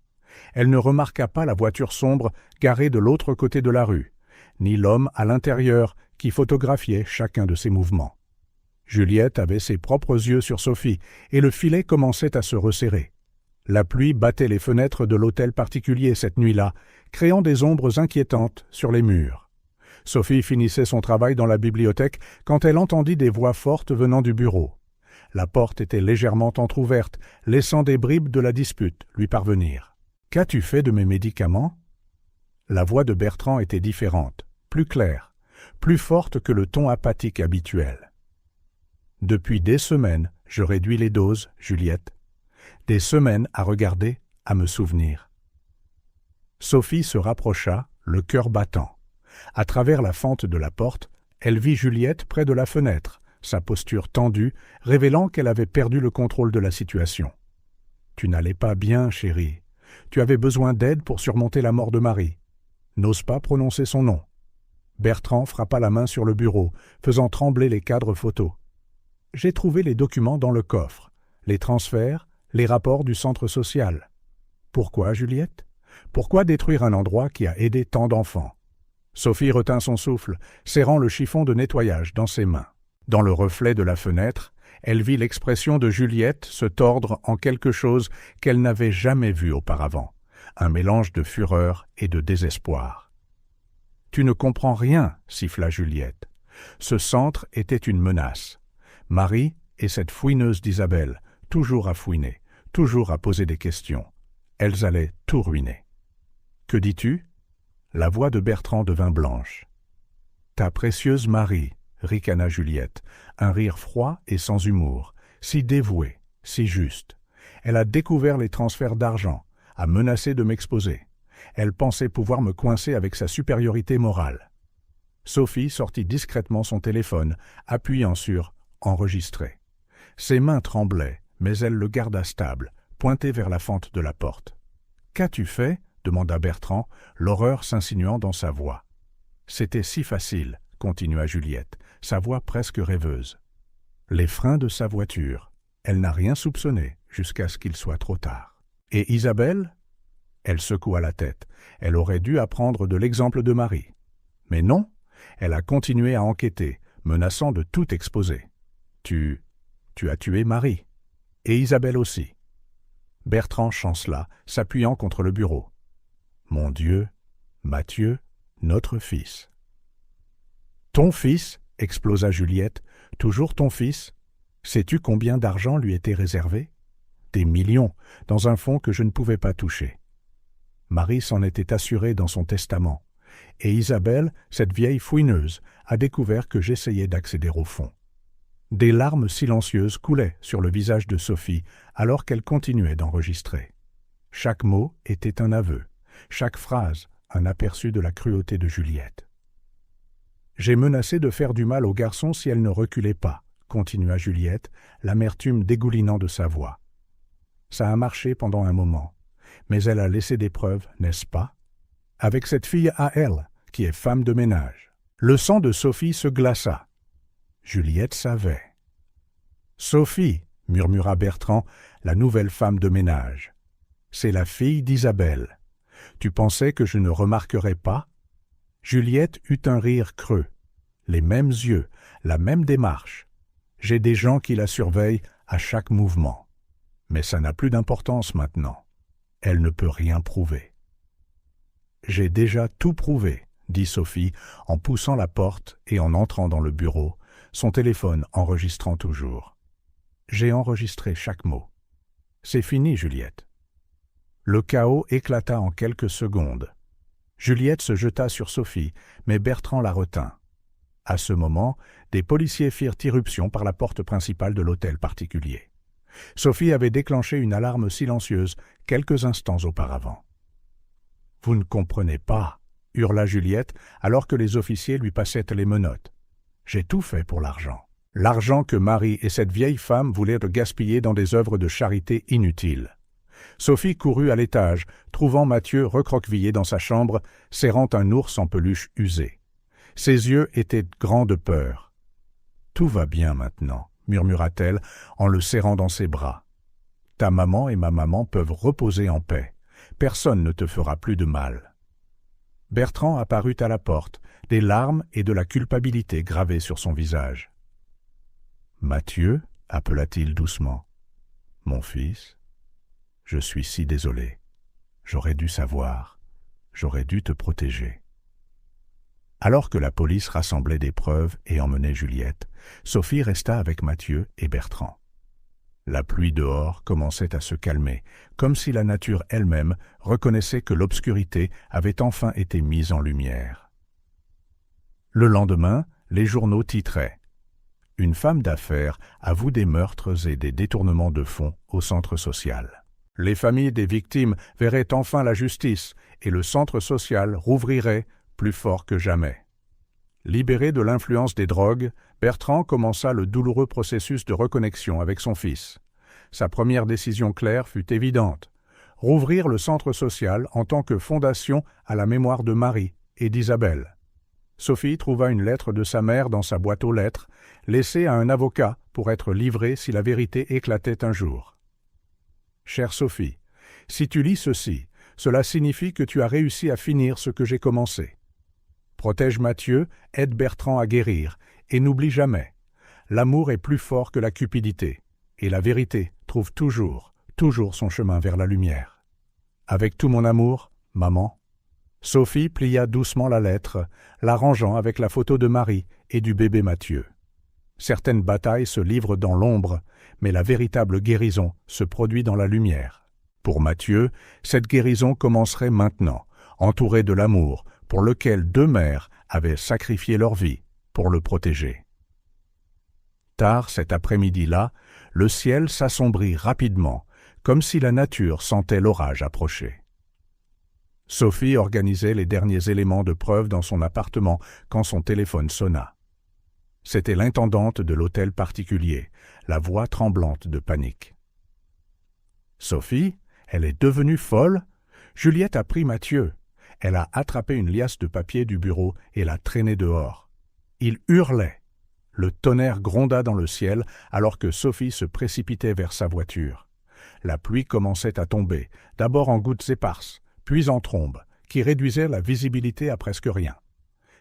Elle ne remarqua pas la voiture sombre garée de l'autre côté de la rue, ni l'homme à l'intérieur qui photographiait chacun de ses mouvements. Juliette avait ses propres yeux sur Sophie et le filet commençait à se resserrer. La pluie battait les fenêtres de l'hôtel particulier cette nuit-là, créant des ombres inquiétantes sur les murs. Sophie finissait son travail dans la bibliothèque quand elle entendit des voix fortes venant du bureau. La porte était légèrement entr'ouverte, laissant des bribes de la dispute lui parvenir. « Qu'as-tu fait de mes médicaments » La voix de Bertrand était différente, plus claire, plus forte que le ton apathique habituel. « Depuis des semaines, je réduis les doses, Juliette. Des semaines à regarder, à me souvenir. » Sophie se rapprocha, le cœur battant. À travers la fente de la porte, elle vit Juliette près de la fenêtre, sa posture tendue, révélant qu'elle avait perdu le contrôle de la situation. « Tu n'allais pas bien, chérie. Tu avais besoin d'aide pour surmonter la mort de Marie. » N'ose pas prononcer son nom. Bertrand frappa la main sur le bureau, faisant trembler les cadres photos. « J'ai trouvé les documents dans le coffre, les transferts, les rapports du centre social. » Pourquoi, Juliette ? Pourquoi détruire un endroit qui a aidé tant d'enfants ? Sophie retint son souffle, serrant le chiffon de nettoyage dans ses mains. Dans le reflet de la fenêtre, elle vit l'expression de Juliette se tordre en quelque chose qu'elle n'avait jamais vu auparavant, un mélange de fureur et de désespoir. « Tu ne comprends rien, » siffla Juliette. Ce centre était une menace. Marie et cette fouineuse d'Isabelle, toujours à fouiner, toujours à poser des questions. Elles allaient tout ruiner. « Que dis-tu » La voix de Bertrand devint blanche. « Ta précieuse Marie » ricana Juliette, un rire froid et sans humour, si dévoué, si juste. Elle a découvert les transferts d'argent, a menacé de m'exposer. Elle pensait pouvoir me coincer avec sa supériorité morale. Sophie sortit discrètement son téléphone, appuyant sur « Enregistrer ». Ses mains tremblaient, mais elle le garda stable, pointé vers la fente de la porte. « Qu'as-tu fait » demanda Bertrand, l'horreur s'insinuant dans sa voix. « C'était si facile » continua Juliette, sa voix presque rêveuse. Les freins de sa voiture. Elle n'a rien soupçonné jusqu'à ce qu'il soit trop tard. Et Isabelle ? Elle secoua la tête. Elle aurait dû apprendre de l'exemple de Marie. Mais non, elle a continué à enquêter, menaçant de tout exposer. Tu as tué Marie. Et Isabelle aussi. Bertrand chancela, s'appuyant contre le bureau. Mon Dieu, Mathieu, notre fils. Ton fils, explosa Juliette, toujours ton fils. Sais-tu combien d'argent lui était réservé ? Des millions, dans un fonds que je ne pouvais pas toucher. Marie s'en était assurée dans son testament, et Isabelle, cette vieille fouineuse, a découvert que j'essayais d'accéder au fonds. Des larmes silencieuses coulaient sur le visage de Sophie alors qu'elle continuait d'enregistrer. Chaque mot était un aveu, chaque phrase un aperçu de la cruauté de Juliette. J'ai menacé de faire du mal au garçon si elle ne reculait pas, continua Juliette, l'amertume dégoulinant de sa voix. Ça a marché pendant un moment, mais elle a laissé des preuves, n'est-ce pas ? Avec cette fille à elle, qui est femme de ménage. Le sang de Sophie se glaça. Juliette savait. « Sophie, » murmura Bertrand, la nouvelle femme de ménage. « C'est la fille d'Isabelle. Tu pensais que je ne remarquerais pas ?» Juliette eut un rire creux. Les mêmes yeux, la même démarche. J'ai des gens qui la surveillent à chaque mouvement. Mais ça n'a plus d'importance maintenant. Elle ne peut rien prouver. J'ai déjà tout prouvé, dit Sophie en poussant la porte et en entrant dans le bureau, son téléphone enregistrant toujours. J'ai enregistré chaque mot. C'est fini, Juliette. Le chaos éclata en quelques secondes. Juliette se jeta sur Sophie, mais Bertrand la retint. À ce moment, des policiers firent irruption par la porte principale de l'hôtel particulier. Sophie avait déclenché une alarme silencieuse quelques instants auparavant. « Vous ne comprenez pas » hurla Juliette alors que les officiers lui passaient les menottes. « J'ai tout fait pour l'argent. L'argent que Marie et cette vieille femme voulaient gaspiller dans des œuvres de charité inutiles. Sophie courut à l'étage, trouvant Mathieu recroquevillé dans sa chambre, serrant un ours en peluche usé. Ses yeux étaient grands de peur. « Tout va bien maintenant », murmura-t-elle en le serrant dans ses bras. « Ta maman et ma maman peuvent reposer en paix. Personne ne te fera plus de mal. » Bertrand apparut à la porte, des larmes et de la culpabilité gravées sur son visage. « Mathieu » appela-t-il doucement. « Mon fils, je suis si désolé. J'aurais dû savoir. J'aurais dû te protéger. » Alors que la police rassemblait des preuves et emmenait Juliette, Sophie resta avec Mathieu et Bertrand. La pluie dehors commençait à se calmer, comme si la nature elle-même reconnaissait que l'obscurité avait enfin été mise en lumière. Le lendemain, les journaux titraient « Une femme d'affaires avoue des meurtres et des détournements de fonds au centre social. Les familles des victimes verraient enfin la justice et le centre social rouvrirait plus fort que jamais. » Libéré de l'influence des drogues, Bertrand commença le douloureux processus de reconnexion avec son fils. Sa première décision claire fut évidente: rouvrir le centre social en tant que fondation à la mémoire de Marie et d'Isabelle. Sophie trouva une lettre de sa mère dans sa boîte aux lettres, laissée à un avocat pour être livrée si la vérité éclatait un jour. « Chère Sophie, si tu lis ceci, cela signifie que tu as réussi à finir ce que j'ai commencé. Protège Mathieu, aide Bertrand à guérir, et n'oublie jamais, l'amour est plus fort que la cupidité, et la vérité trouve toujours son chemin vers la lumière. Avec tout mon amour, maman. » Sophie plia doucement la lettre, l'arrangeant avec la photo de Marie et du bébé Mathieu. Certaines batailles se livrent dans l'ombre, mais la véritable guérison se produit dans la lumière. Pour Mathieu, cette guérison commencerait maintenant, entourée de l'amour, pour lequel deux mères avaient sacrifié leur vie pour le protéger. Tard cet après-midi-là, le ciel s'assombrit rapidement, comme si la nature sentait l'orage approcher. Sophie organisait les derniers éléments de preuve dans son appartement quand son téléphone sonna. C'était l'intendante de l'hôtel particulier, la voix tremblante de panique. « Sophie, elle est devenue folle? Juliette a pris Mathieu. Elle a attrapé une liasse de papier du bureau et l'a traîné dehors. Il hurlait. Le tonnerre gronda dans le ciel alors que Sophie se précipitait vers sa voiture. La pluie commençait à tomber, d'abord en gouttes éparses, puis en trombes, qui réduisaient la visibilité à presque rien.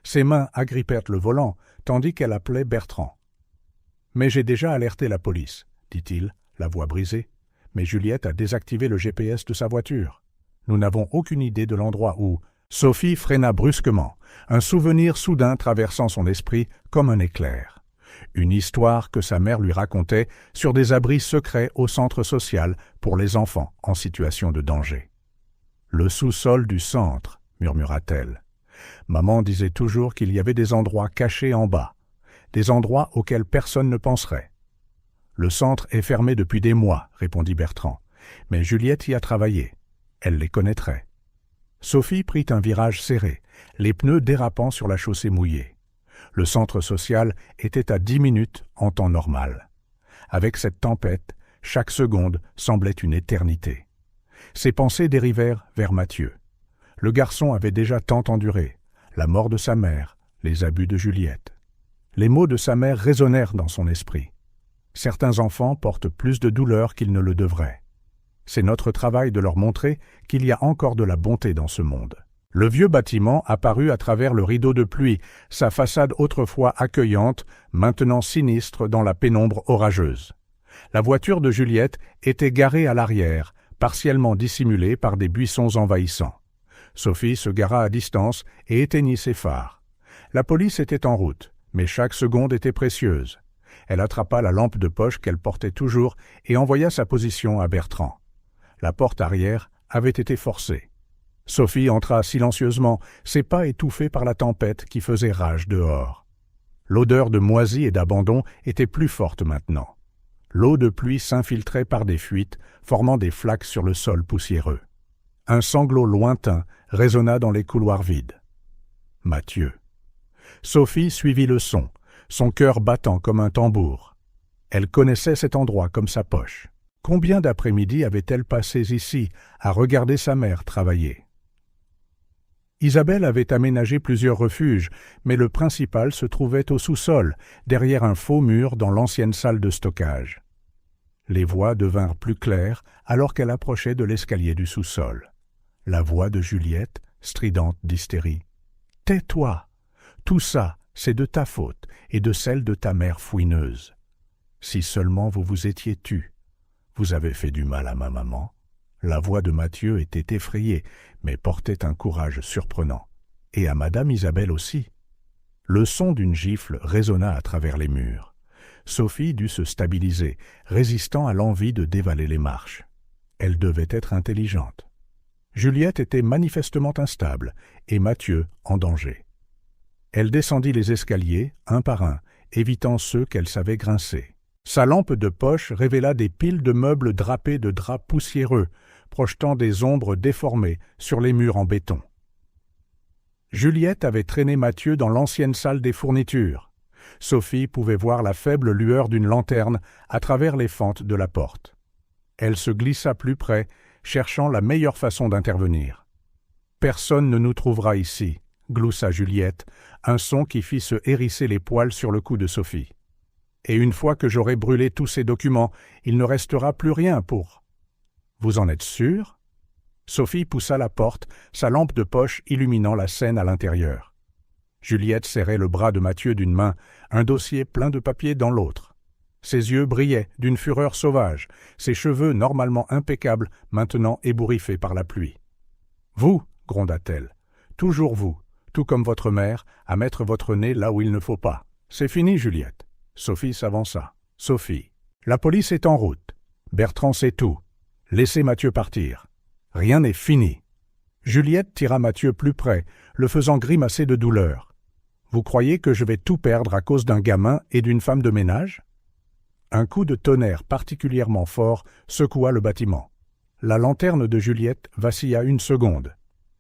Ses mains agrippèrent le volant, tandis qu'elle appelait Bertrand. « Mais j'ai déjà alerté la police, » dit-il, la voix brisée. « Mais Juliette a désactivé le GPS de sa voiture. Nous n'avons aucune idée de l'endroit où... » Sophie freina brusquement, un souvenir soudain traversant son esprit comme un éclair. Une histoire que sa mère lui racontait sur des abris secrets au centre social pour les enfants en situation de danger. « Le sous-sol du centre », murmura-t-elle. Maman disait toujours qu'il y avait des endroits cachés en bas, des endroits auxquels personne ne penserait. « Le centre est fermé depuis des mois, répondit Bertrand, mais Juliette y a travaillé. Elle les connaîtrait. » Sophie prit un virage serré, les pneus dérapant sur la chaussée mouillée. Le centre social était à 10 minutes en temps normal. Avec cette tempête, chaque seconde semblait une éternité. Ses pensées dérivèrent vers Mathieu. Le garçon avait déjà tant enduré, la mort de sa mère, les abus de Juliette. Les mots de sa mère résonnèrent dans son esprit. Certains enfants portent plus de douleur qu'ils ne le devraient. C'est notre travail de leur montrer qu'il y a encore de la bonté dans ce monde. Le vieux bâtiment apparut à travers le rideau de pluie, sa façade autrefois accueillante, maintenant sinistre dans la pénombre orageuse. La voiture de Juliette était garée à l'arrière, partiellement dissimulée par des buissons envahissants. Sophie se gara à distance et éteignit ses phares. La police était en route, mais chaque seconde était précieuse. Elle attrapa la lampe de poche qu'elle portait toujours et envoya sa position à Bertrand. La porte arrière avait été forcée. Sophie entra silencieusement, ses pas étouffés par la tempête qui faisait rage dehors. L'odeur de moisi et d'abandon était plus forte maintenant. L'eau de pluie s'infiltrait par des fuites, formant des flaques sur le sol poussiéreux. Un sanglot lointain résonna dans les couloirs vides. Mathieu. Sophie suivit le son cœur battant comme un tambour. Elle connaissait cet endroit comme sa poche. Combien d'après-midi avait-elle passé ici, à regarder sa mère travailler? Isabelle avait aménagé plusieurs refuges, mais le principal se trouvait au sous-sol, derrière un faux mur dans l'ancienne salle de stockage. Les voix devinrent plus claires alors qu'elle approchait de l'escalier du sous-sol. La voix de Juliette, stridente d'hystérie. « Tais-toi! Tout ça, c'est de ta faute et de celle de ta mère fouineuse. Si seulement vous vous étiez tus. Vous avez fait du mal à ma maman. » La voix de Mathieu était effrayée, mais portait un courage surprenant. Et à madame Isabelle aussi. Le son d'une gifle résonna à travers les murs. Sophie dut se stabiliser, résistant à l'envie de dévaler les marches. Elle devait être intelligente. Juliette était manifestement instable, et Mathieu en danger. Elle descendit les escaliers, un par un, évitant ceux qu'elle savait grincer. Sa lampe de poche révéla des piles de meubles drapés de draps poussiéreux, projetant des ombres déformées sur les murs en béton. Juliette avait traîné Mathieu dans l'ancienne salle des fournitures. Sophie pouvait voir la faible lueur d'une lanterne à travers les fentes de la porte. Elle se glissa plus près, cherchant la meilleure façon d'intervenir. « Personne ne nous trouvera ici », gloussa Juliette, un son qui fit se hérisser les poils sur le cou de Sophie. « Et une fois que j'aurai brûlé tous ces documents, il ne restera plus rien pour... » « Vous en êtes sûre ?» Sophie poussa la porte, sa lampe de poche illuminant la scène à l'intérieur. Juliette serrait le bras de Mathieu d'une main, un dossier plein de papiers dans l'autre. Ses yeux brillaient d'une fureur sauvage, ses cheveux normalement impeccables, maintenant ébouriffés par la pluie. « Vous, gronda-t-elle, toujours vous, tout comme votre mère, à mettre votre nez là où il ne faut pas. C'est fini, Juliette. » Sophie s'avança. « Sophie, la police est en route. Bertrand sait tout. Laissez Mathieu partir. Rien n'est fini. » Juliette tira Mathieu plus près, le faisant grimacer de douleur. « Vous croyez que je vais tout perdre à cause d'un gamin et d'une femme de ménage ?» Un coup de tonnerre particulièrement fort secoua le bâtiment. La lanterne de Juliette vacilla une seconde.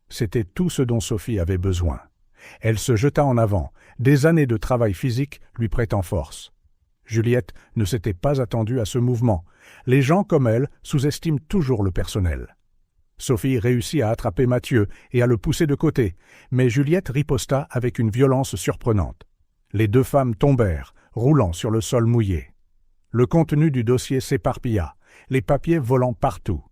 C'était tout ce dont Sophie avait besoin. Elle se jeta en avant, des années de travail physique lui prêtant force. Juliette ne s'était pas attendue à ce mouvement. Les gens comme elle sous-estiment toujours le personnel. Sophie réussit à attraper Mathieu et à le pousser de côté, mais Juliette riposta avec une violence surprenante. Les deux femmes tombèrent, roulant sur le sol mouillé. Le contenu du dossier s'éparpilla, les papiers volant partout.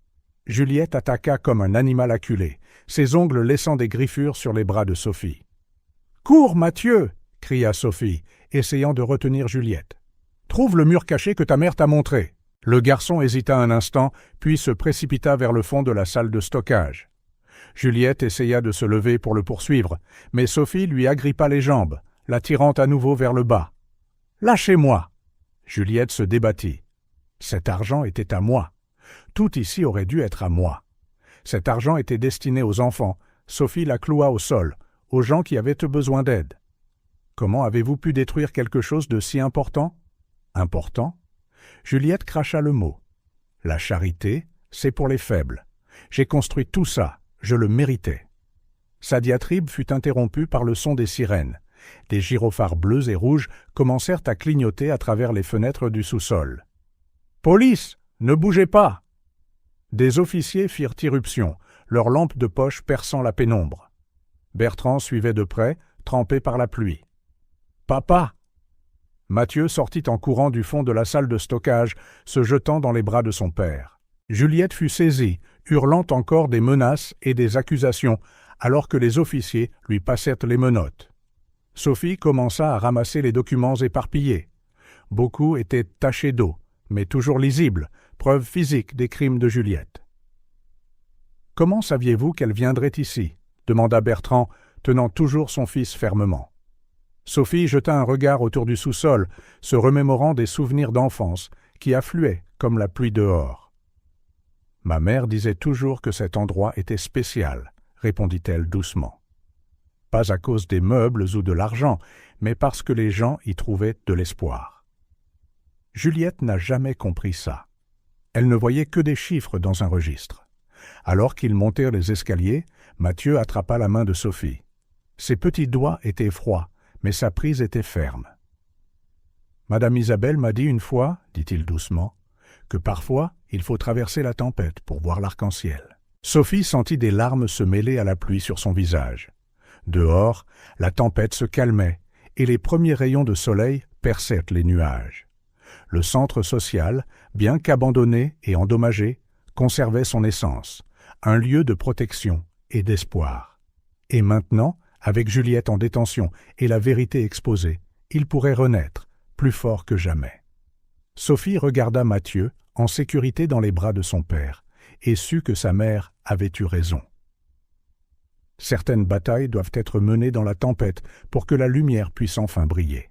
Juliette attaqua comme un animal acculé, ses ongles laissant des griffures sur les bras de Sophie. « Cours, Mathieu !» cria Sophie, essayant de retenir Juliette. « Trouve le mur caché que ta mère t'a montré. » Le garçon hésita un instant, puis se précipita vers le fond de la salle de stockage. Juliette essaya de se lever pour le poursuivre, mais Sophie lui agrippa les jambes, la tirant à nouveau vers le bas. « Lâchez-moi !» Juliette se débattit. Cet argent était à moi. Tout ici aurait dû être à moi. Cet argent était destiné aux enfants. Sophie la cloua au sol, aux gens qui avaient besoin d'aide. Comment avez-vous pu détruire quelque chose de si important ? Important ? Juliette cracha le mot. La charité, c'est pour les faibles. J'ai construit tout ça, je le méritais. Sa diatribe fut interrompue par le son des sirènes. Des gyrophares bleus et rouges commencèrent à clignoter à travers les fenêtres du sous-sol. « Police, ne bougez pas !» Des officiers firent irruption, leurs lampes de poche perçant la pénombre. Bertrand suivait de près, trempé par la pluie. « Papa !» Mathieu sortit en courant du fond de la salle de stockage, se jetant dans les bras de son père. Juliette fut saisie, hurlant encore des menaces et des accusations, alors que les officiers lui passèrent les menottes. Sophie commença à ramasser les documents éparpillés. Beaucoup étaient tachés d'eau, mais toujours lisibles, preuve physique des crimes de Juliette. « Comment saviez-vous qu'elle viendrait ici ?» demanda Bertrand, tenant toujours son fils fermement. Sophie jeta un regard autour du sous-sol, se remémorant des souvenirs d'enfance qui affluaient comme la pluie dehors. « Ma mère disait toujours que cet endroit était spécial, » répondit-elle doucement. « Pas à cause des meubles ou de l'argent, mais parce que les gens y trouvaient de l'espoir. » Juliette n'a jamais compris ça. Elle ne voyait que des chiffres dans un registre. Alors qu'ils montèrent les escaliers, Mathieu attrapa la main de Sophie. Ses petits doigts étaient froids, mais sa prise était ferme. « Madame Isabelle m'a dit une fois, dit-il doucement, que parfois il faut traverser la tempête pour voir l'arc-en-ciel. Sophie sentit des larmes se mêler à la pluie sur son visage. Dehors, la tempête se calmait et les premiers rayons de soleil perçaient les nuages. Le centre social, bien qu'abandonné et endommagé, conservait son essence, un lieu de protection et d'espoir. Et maintenant, avec Juliette en détention et la vérité exposée, il pourrait renaître, plus fort que jamais. Sophie regarda Mathieu, en sécurité dans les bras de son père, et sut que sa mère avait eu raison. Certaines batailles doivent être menées dans la tempête pour que la lumière puisse enfin briller.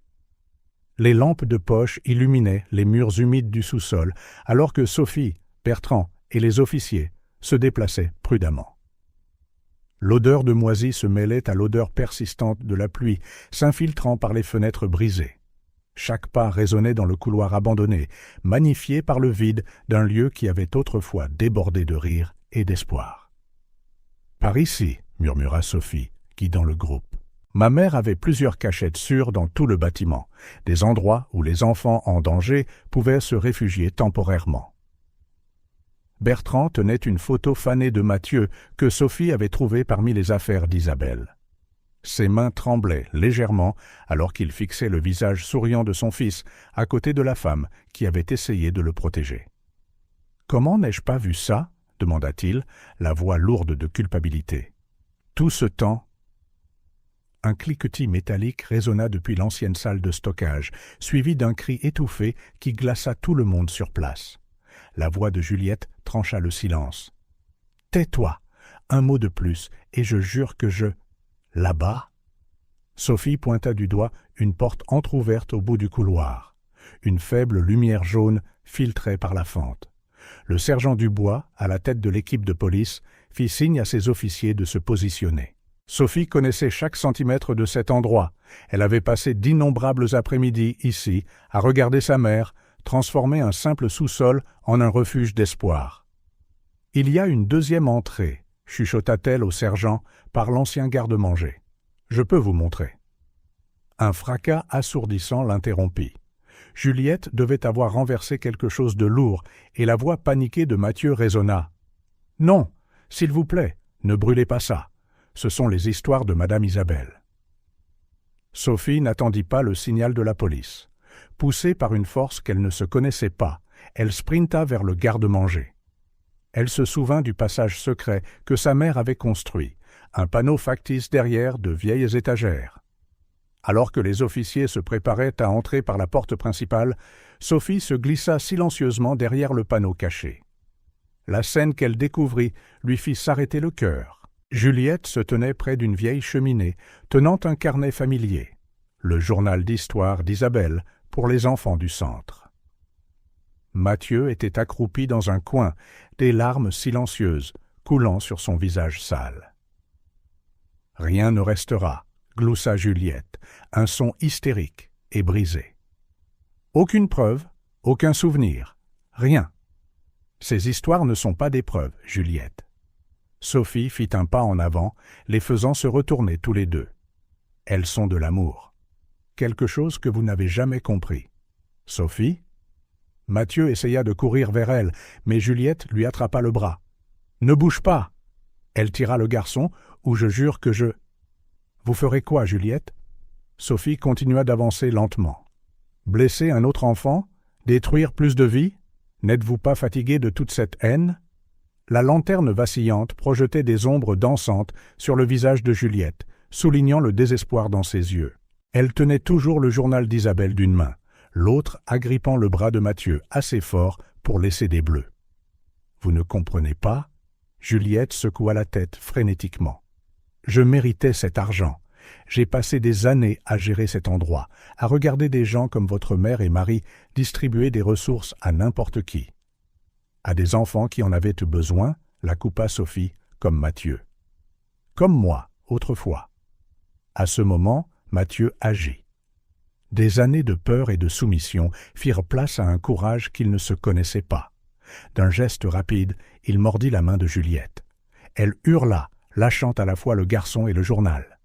Les lampes de poche illuminaient les murs humides du sous-sol, alors que Sophie, Bertrand et les officiers se déplaçaient prudemment. L'odeur de moisi se mêlait à l'odeur persistante de la pluie, s'infiltrant par les fenêtres brisées. Chaque pas résonnait dans le couloir abandonné, magnifié par le vide d'un lieu qui avait autrefois débordé de rire et d'espoir. « Par ici », murmura Sophie, guidant le groupe. Ma mère avait plusieurs cachettes sûres dans tout le bâtiment, des endroits où les enfants en danger pouvaient se réfugier temporairement. Bertrand tenait une photo fanée de Mathieu que Sophie avait trouvée parmi les affaires d'Isabelle. Ses mains tremblaient légèrement alors qu'il fixait le visage souriant de son fils à côté de la femme qui avait essayé de le protéger. « Comment n'ai-je pas vu ça ?» demanda-t-il, la voix lourde de culpabilité. « Tout ce temps… » Un cliquetis métallique résonna depuis l'ancienne salle de stockage, suivi d'un cri étouffé qui glaça tout le monde sur place. La voix de Juliette trancha le silence. « Tais-toi, un mot de plus, et je jure que je… » Là-bas… Sophie pointa du doigt une porte entr'ouverte au bout du couloir. Une faible lumière jaune filtrait par la fente. Le sergent Dubois, à la tête de l'équipe de police, fit signe à ses officiers de se positionner. Sophie connaissait chaque centimètre de cet endroit. Elle avait passé d'innombrables après-midi ici, à regarder sa mère, transformer un simple sous-sol en un refuge d'espoir. « Il y a une deuxième entrée », chuchota-t-elle au sergent par l'ancien garde-manger. « Je peux vous montrer. » Un fracas assourdissant l'interrompit. Juliette devait avoir renversé quelque chose de lourd, et la voix paniquée de Mathieu résonna. « Non, s'il vous plaît, ne brûlez pas ça. Ce sont les histoires de Madame Isabelle. » Sophie n'attendit pas le signal de la police. Poussée par une force qu'elle ne se connaissait pas, elle sprinta vers le garde-manger. Elle se souvint du passage secret que sa mère avait construit, un panneau factice derrière de vieilles étagères. Alors que les officiers se préparaient à entrer par la porte principale, Sophie se glissa silencieusement derrière le panneau caché. La scène qu'elle découvrit lui fit s'arrêter le cœur. Juliette se tenait près d'une vieille cheminée, tenant un carnet familier, le journal d'histoire d'Isabelle pour les enfants du centre. Mathieu était accroupi dans un coin, des larmes silencieuses coulant sur son visage sale. « Rien ne restera », gloussa Juliette, un son hystérique et brisé. « Aucune preuve, aucun souvenir, rien. Ces histoires ne sont pas des preuves, Juliette. » Sophie fit un pas en avant, les faisant se retourner tous les deux. « Elles sont de l'amour. Quelque chose que vous n'avez jamais compris. Sophie ?» Mathieu essaya de courir vers elle, mais Juliette lui attrapa le bras. « Ne bouge pas !» Elle tira le garçon, ou je jure que je… « Vous ferez quoi, Juliette ?» Sophie continua d'avancer lentement. « Blesser un autre enfant ? Détruire plus de vies ? N'êtes-vous pas fatigué de toute cette haine ?» La lanterne vacillante projetait des ombres dansantes sur le visage de Juliette, soulignant le désespoir dans ses yeux. Elle tenait toujours le journal d'Isabelle d'une main, l'autre agrippant le bras de Mathieu assez fort pour laisser des bleus. « Vous ne comprenez pas ?» Juliette secoua la tête frénétiquement. « Je méritais cet argent. J'ai passé des années à gérer cet endroit, à regarder des gens comme votre mère et Marie distribuer des ressources à n'importe qui. À des enfants qui en avaient besoin, la coupa Sophie, comme Mathieu. Comme moi, autrefois. » À ce moment, Mathieu agit. Des années de peur et de soumission firent place à un courage qu'il ne se connaissait pas. D'un geste rapide, il mordit la main de Juliette. Elle hurla, lâchant à la fois le garçon et le journal.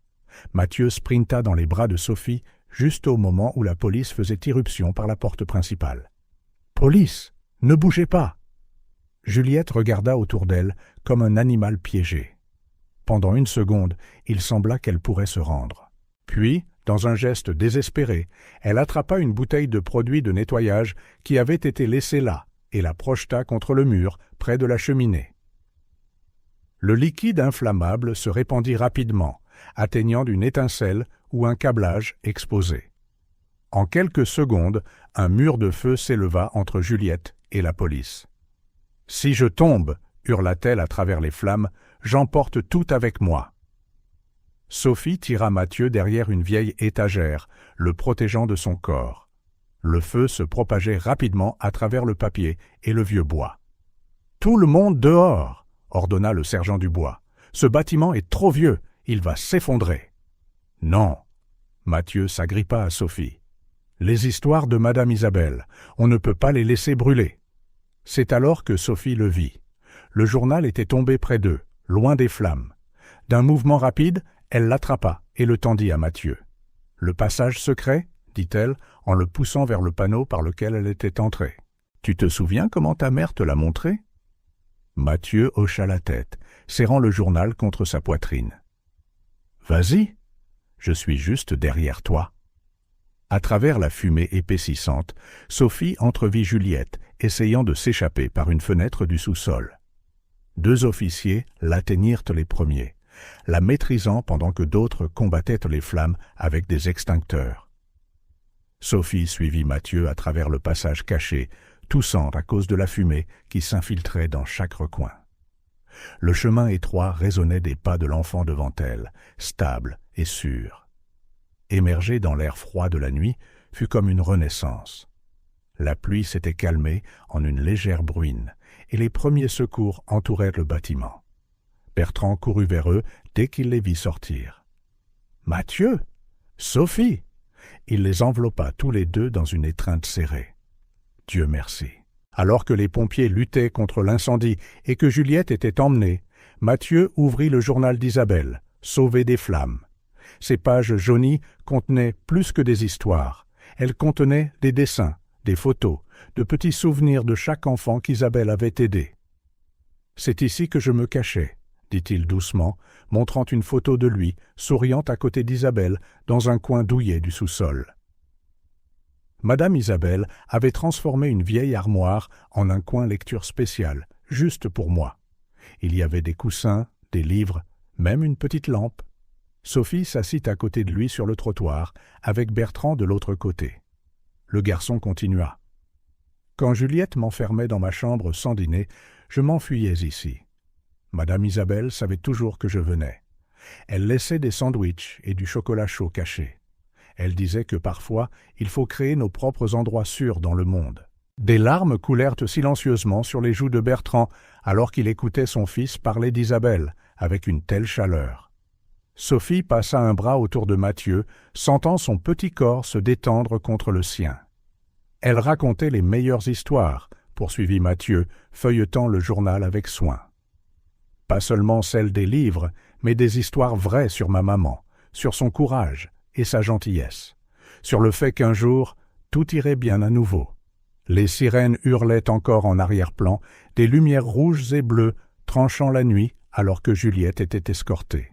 Mathieu sprinta dans les bras de Sophie, juste au moment où la police faisait irruption par la porte principale. « Police !» Ne bougez pas !» Juliette regarda autour d'elle comme un animal piégé. Pendant une seconde, il sembla qu'elle pourrait se rendre. Puis, dans un geste désespéré, elle attrapa une bouteille de produit de nettoyage qui avait été laissée là et la projeta contre le mur près de la cheminée. Le liquide inflammable se répandit rapidement, atteignant une étincelle ou un câblage exposé. En quelques secondes, un mur de feu s'éleva entre Juliette et la police. « Si je tombe, » hurla-t-elle à travers les flammes, « j'emporte tout avec moi. » Sophie tira Mathieu derrière une vieille étagère, le protégeant de son corps. Le feu se propageait rapidement à travers le papier et le vieux bois. « Tout le monde dehors !» ordonna le sergent du bois. « Ce bâtiment est trop vieux, il va s'effondrer. » « Non !» Mathieu s'agrippa à Sophie. « Les histoires de Madame Isabelle, on ne peut pas les laisser brûler. » C'est alors que Sophie le vit. Le journal était tombé près d'eux, loin des flammes. D'un mouvement rapide, elle l'attrapa et le tendit à Mathieu. « Le passage secret ?» dit-elle, en le poussant vers le panneau par lequel elle était entrée. « Tu te souviens comment ta mère te l'a montré ?» Mathieu hocha la tête, serrant le journal contre sa poitrine. « Vas-y, je suis juste derrière toi. » À travers la fumée épaississante, Sophie entrevit Juliette, essayant de s'échapper par une fenêtre du sous-sol. 2 officiers l'atteignirent les premiers, la maîtrisant pendant que d'autres combattaient les flammes avec des extincteurs. Sophie suivit Mathieu à travers le passage caché, toussant à cause de la fumée qui s'infiltrait dans chaque recoin. Le chemin étroit résonnait des pas de l'enfant devant elle, stable et sûr. Émerger dans l'air froid de la nuit fut comme une renaissance. La pluie s'était calmée en une légère bruine, et les premiers secours entourèrent le bâtiment. Bertrand courut vers eux dès qu'il les vit sortir. « Mathieu ! Sophie !» Il les enveloppa tous les deux dans une étreinte serrée. Dieu merci. Alors que les pompiers luttaient contre l'incendie et que Juliette était emmenée, Mathieu ouvrit le journal d'Isabelle, sauvé des flammes. Ces pages jaunies contenaient plus que des histoires. Elles contenaient des dessins, des photos, de petits souvenirs de chaque enfant qu'Isabelle avait aidé. « C'est ici que je me cachais, » dit-il doucement, montrant une photo de lui, souriant à côté d'Isabelle, dans un coin douillet du sous-sol. Madame Isabelle avait transformé une vieille armoire en un coin lecture spécial, juste pour moi. Il y avait des coussins, des livres, même une petite lampe. Sophie s'assit à côté de lui sur le trottoir, avec Bertrand de l'autre côté. Le garçon continua. « Quand Juliette m'enfermait dans ma chambre sans dîner, je m'enfuyais ici. Madame Isabelle savait toujours que je venais. Elle laissait des sandwichs et du chocolat chaud cachés. Elle disait que parfois, il faut créer nos propres endroits sûrs dans le monde. » Des larmes coulèrent silencieusement sur les joues de Bertrand alors qu'il écoutait son fils parler d'Isabelle avec une telle chaleur. Sophie passa un bras autour de Mathieu, sentant son petit corps se détendre contre le sien. Elle racontait les meilleures histoires, poursuivit Mathieu, feuilletant le journal avec soin. Pas seulement celles des livres, mais des histoires vraies sur ma maman, sur son courage et sa gentillesse, sur le fait qu'un jour, tout irait bien à nouveau. Les sirènes hurlaient encore en arrière-plan, des lumières rouges et bleues tranchant la nuit alors que Juliette était escortée.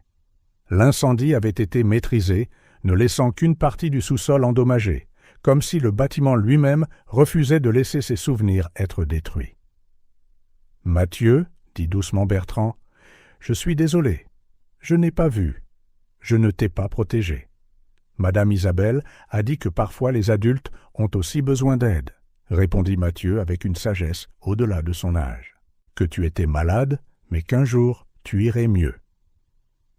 L'incendie avait été maîtrisé, ne laissant qu'une partie du sous-sol endommagée, comme si le bâtiment lui-même refusait de laisser ses souvenirs être détruits. « Mathieu, » dit doucement Bertrand, « je suis désolé. Je n'ai pas vu. Je ne t'ai pas protégé. Madame Isabelle a dit que parfois les adultes ont aussi besoin d'aide, » répondit Mathieu avec une sagesse au-delà de son âge. « Que tu étais malade, mais qu'un jour tu irais mieux. »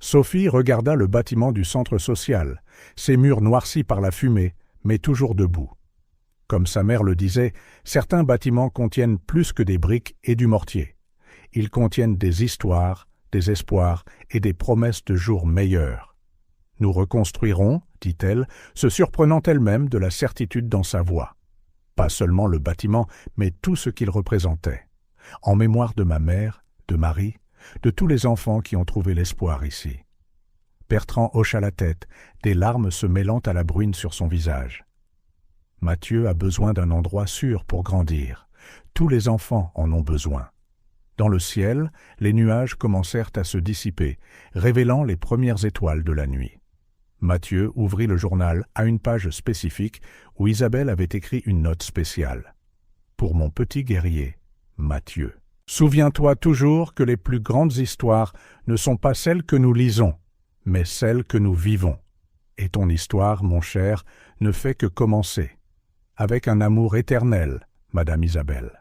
Sophie regarda le bâtiment du centre social, ses murs noircis par la fumée, mais toujours debout. Comme sa mère le disait, certains bâtiments contiennent plus que des briques et du mortier. Ils contiennent des histoires, des espoirs et des promesses de jours meilleurs. Nous reconstruirons, dit-elle, se surprenant elle-même de la certitude dans sa voix. Pas seulement le bâtiment, mais tout ce qu'il représentait. En mémoire de ma mère, de Marie, de tous les enfants qui ont trouvé l'espoir ici. Bertrand hocha la tête, des larmes se mêlant à la bruine sur son visage. Mathieu a besoin d'un endroit sûr pour grandir, Tous les enfants en ont besoin. Dans le ciel, les nuages commencèrent à se dissiper, révélant les premières étoiles de la nuit. Mathieu ouvrit le journal à une page spécifique où Isabelle avait écrit une note spéciale. « Pour mon petit guerrier, Mathieu. Souviens-toi toujours que les plus grandes histoires ne sont pas celles que nous lisons, mais celles que nous vivons. Et ton histoire, mon cher, ne fait que commencer. Avec un amour éternel, Madame Isabelle. »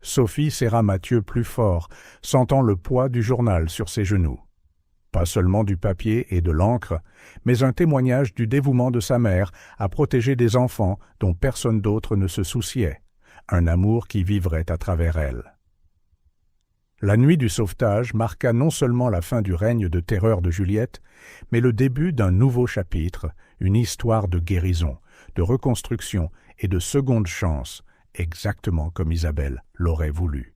Sophie serra Mathieu plus fort, sentant le poids du journal sur ses genoux. Pas seulement du papier et de l'encre, mais un témoignage du dévouement de sa mère à protéger des enfants dont personne d'autre ne se souciait, un amour qui vivrait à travers elle. La nuit du sauvetage marqua non seulement la fin du règne de terreur de Juliette, mais le début d'un nouveau chapitre, une histoire de guérison, de reconstruction et de seconde chance, exactement comme Isabelle l'aurait voulu.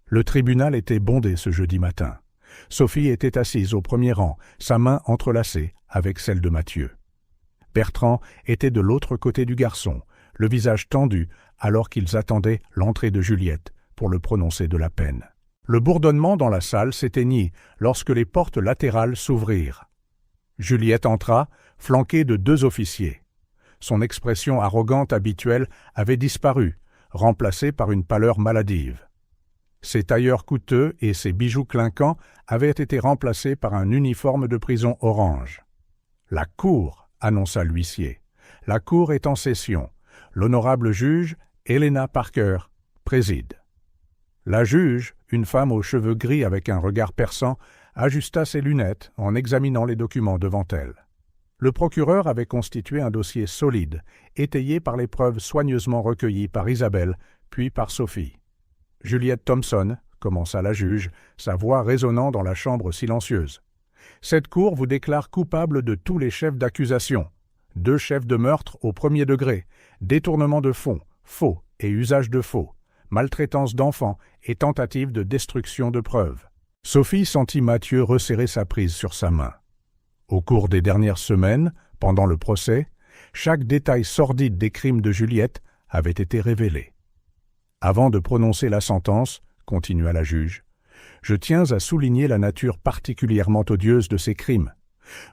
Le tribunal était bondé ce jeudi matin. Sophie était assise au premier rang, sa main entrelacée avec celle de Mathieu. Bertrand était de l'autre côté du garçon, le visage tendu alors qu'ils attendaient l'entrée de Juliette pour le prononcer de la peine. Le bourdonnement dans la salle s'éteignit lorsque les portes latérales s'ouvrirent. Juliette entra, flanquée de 2 officiers. Son expression arrogante habituelle avait disparu, remplacée par une pâleur maladive. Ses tailleurs coûteux et ses bijoux clinquants avaient été remplacés par un uniforme de prison orange. « La cour !» annonça l'huissier. « La cour est en session. L'honorable juge, Helena Parker, préside. » La juge, une femme aux cheveux gris avec un regard perçant, ajusta ses lunettes en examinant les documents devant elle. Le procureur avait constitué un dossier solide, étayé par les preuves soigneusement recueillies par Isabelle, puis par Sophie. « Juliette Thompson, » commença la juge, sa voix résonnant dans la chambre silencieuse. « Cette cour vous déclare coupable de tous les chefs d'accusation. 2 chefs de meurtre au 1er degré, détournement de fonds, faux et usage de faux, maltraitance d'enfants et tentative de destruction de preuves. » Sophie sentit Mathieu resserrer sa prise sur sa main. Au cours des dernières semaines, pendant le procès, chaque détail sordide des crimes de Juliette avait été révélé. « Avant de prononcer la sentence, » continua la juge, « je tiens à souligner la nature particulièrement odieuse de ces crimes.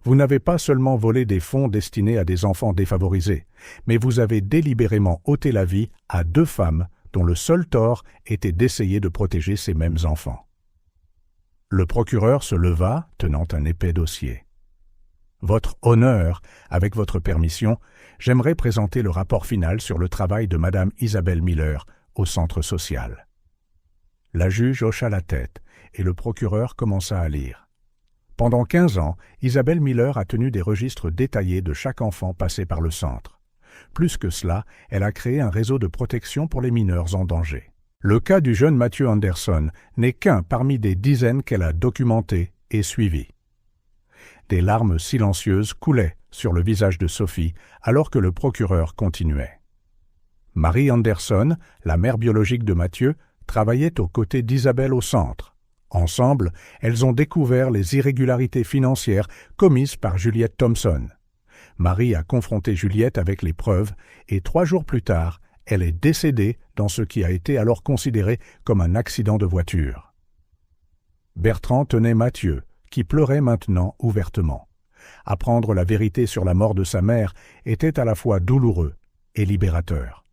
Vous n'avez pas seulement volé des fonds destinés à des enfants défavorisés, mais vous avez délibérément ôté la vie à 2 femmes dont le seul tort était d'essayer de protéger ces mêmes enfants. » Le procureur se leva, tenant un épais dossier. « Votre honneur, avec votre permission, j'aimerais présenter le rapport final sur le travail de Madame Isabelle Miller au centre social. » La juge hocha la tête et le procureur commença à lire. Pendant 15 ans, Isabelle Miller a tenu des registres détaillés de chaque enfant passé par le centre. Plus que cela, elle a créé un réseau de protection pour les mineurs en danger. Le cas du jeune Mathieu Anderson n'est qu'un parmi des dizaines qu'elle a documentés et suivis. Des larmes silencieuses coulaient sur le visage de Sophie alors que le procureur continuait. Marie Anderson, la mère biologique de Mathieu, travaillait aux côtés d'Isabelle au centre. Ensemble, elles ont découvert les irrégularités financières commises par Juliette Thompson. Marie a confronté Juliette avec les preuves et 3 jours plus tard, elle est décédée dans ce qui a été alors considéré comme un accident de voiture. Bertrand tenait Mathieu, qui pleurait maintenant ouvertement. Apprendre la vérité sur la mort de sa mère était à la fois douloureux et libérateur.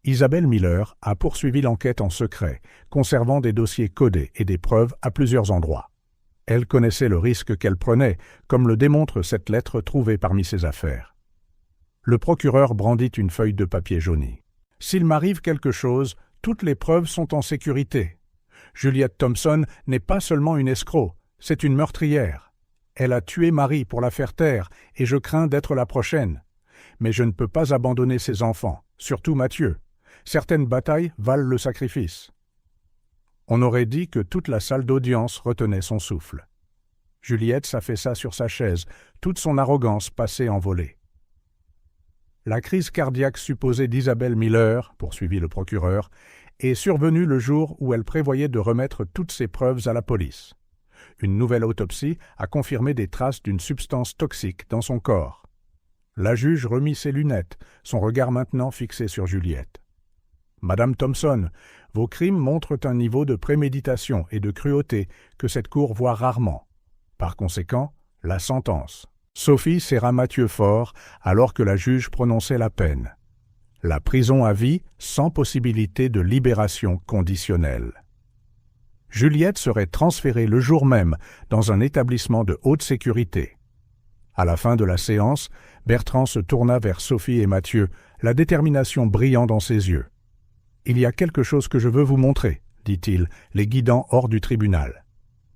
Isabelle Miller a poursuivi l'enquête en secret, conservant des dossiers codés et des preuves à plusieurs endroits. Elle connaissait le risque qu'elle prenait, comme le démontre cette lettre trouvée parmi ses affaires. Le procureur brandit une feuille de papier jauni. « S'il m'arrive quelque chose, toutes les preuves sont en sécurité. Juliette Thompson n'est pas seulement une escroc, c'est une meurtrière. Elle a tué Marie pour la faire taire et je crains d'être la prochaine. Mais je ne peux pas abandonner ses enfants, surtout Mathieu. Certaines batailles valent le sacrifice. » On aurait dit que toute la salle d'audience retenait son souffle. Juliette s'affaissa sur sa chaise, toute son arrogance passée en volée. La crise cardiaque supposée d'Isabelle Miller, poursuivit le procureur, est survenue le jour où elle prévoyait de remettre toutes ses preuves à la police. Une nouvelle autopsie a confirmé des traces d'une substance toxique dans son corps. La juge remit ses lunettes, son regard maintenant fixé sur Juliette. Madame Thompson, vos crimes montrent un niveau de préméditation et de cruauté que cette cour voit rarement. Par conséquent, la sentence. Sophie serra Mathieu fort alors que la juge prononçait la peine. La prison à vie sans possibilité de libération conditionnelle. Juliette serait transférée le jour même dans un établissement de haute sécurité. À la fin de la séance, Bertrand se tourna vers Sophie et Mathieu, la détermination brillant dans ses yeux. « Il y a quelque chose que je veux vous montrer, » dit-il, les guidant hors du tribunal.